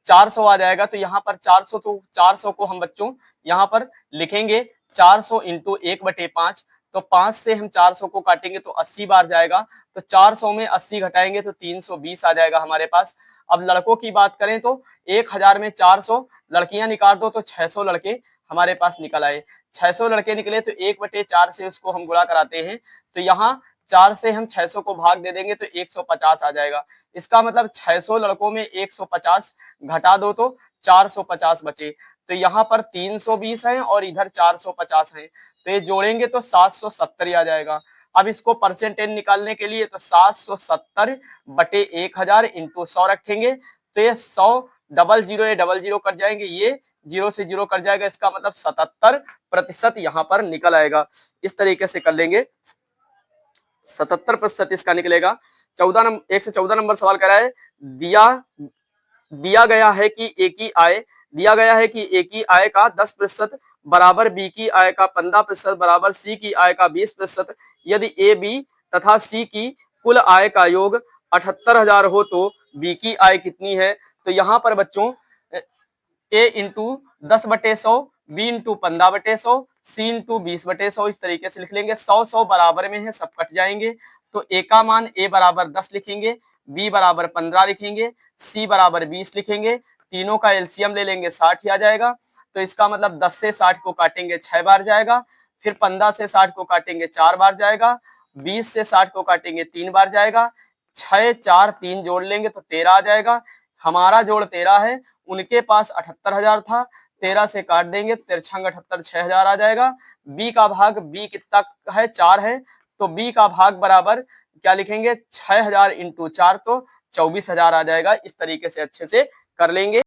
Speaker 1: 400 आ जाएगा, तो यहाँ पर 400, तो 400 को हम बच्चों यहाँ पर लिखेंगे 400 इंटू 1/5, तो 5 से हम 400 को काटेंगे तो 80 बार जाएगा, तो 400 में 80 घटाएंगे तो 320 आ जाएगा हमारे पास। अब लड़कों की बात करें तो 1000 में 400 लड़कियां निकाल दो तो 600 लड़के हमारे पास निकल आए। 600 लड़के निकले तो 1/4 से उसको हम गुणा कराते हैं, तो यहाँ 4 से हम 600 को भाग दे देंगे तो 150 आ जाएगा। इसका मतलब 600 लड़कों में 150 घटा दो तो 450 बचे, तो यहाँ पर 320 है और इधर 450 है, तो ये जोड़ेंगे तो 770 आ जाएगा। अब इसको परसेंटेज निकालने के लिए तो 770/1000 इंटू 100 रखेंगे, तो ये 100 डबल जीरो ये डबल जीरो कट जाएंगे, ये 0 से 0 कट जाएगा, इसका मतलब 77% यहाँ पर निकल आएगा। इस तरीके से कर लेंगे, 77% इसका निकलेगा। 114 नंबर सवाल कह रहा है दिया गया है कि एक ही आय का 10% बराबर बी की आय का 15% बराबर सी की आय का 20%। यदि ए बी तथा सी की कुल आय का योग 78,000 हो तो बी की आय कितनी है। तो यहाँ पर बच्चों ए इंटू 10/100, बी इंटू 15/100, सी इंटू 20/100 इस तरीके से लिख लेंगे। 100 बराबर में है, सब कट जाएंगे, तो ए का मान ए बराबर 10 लिखेंगे, बी बराबर 15 लिखेंगे, सी बराबर 20 लिखेंगे, तीनों का एलसीएम ले लेंगे 60 ही आ जाएगा। तो इसका मतलब 10 से 60 को काटेंगे 6 बार जाएगा, फिर 15 से 60 को काटेंगे 4 बार जाएगा, 20 से 60 को काटेंगे 3 बार जाएगा, 6 4 3 जोड़ लेंगे तो 13 आ जाएगा। हमारा जोड़ 13 है, उनके पास 78,000 था, 13 से काट देंगे, 13 78 6000 आ जाएगा। बी का भाग, बी कितना है 4 है, तो बी का भाग बराबर क्या लिखेंगे 6000 इंटू 4, तो 24,000 आ जाएगा। इस तरीके से अच्छे से कर लेंगे।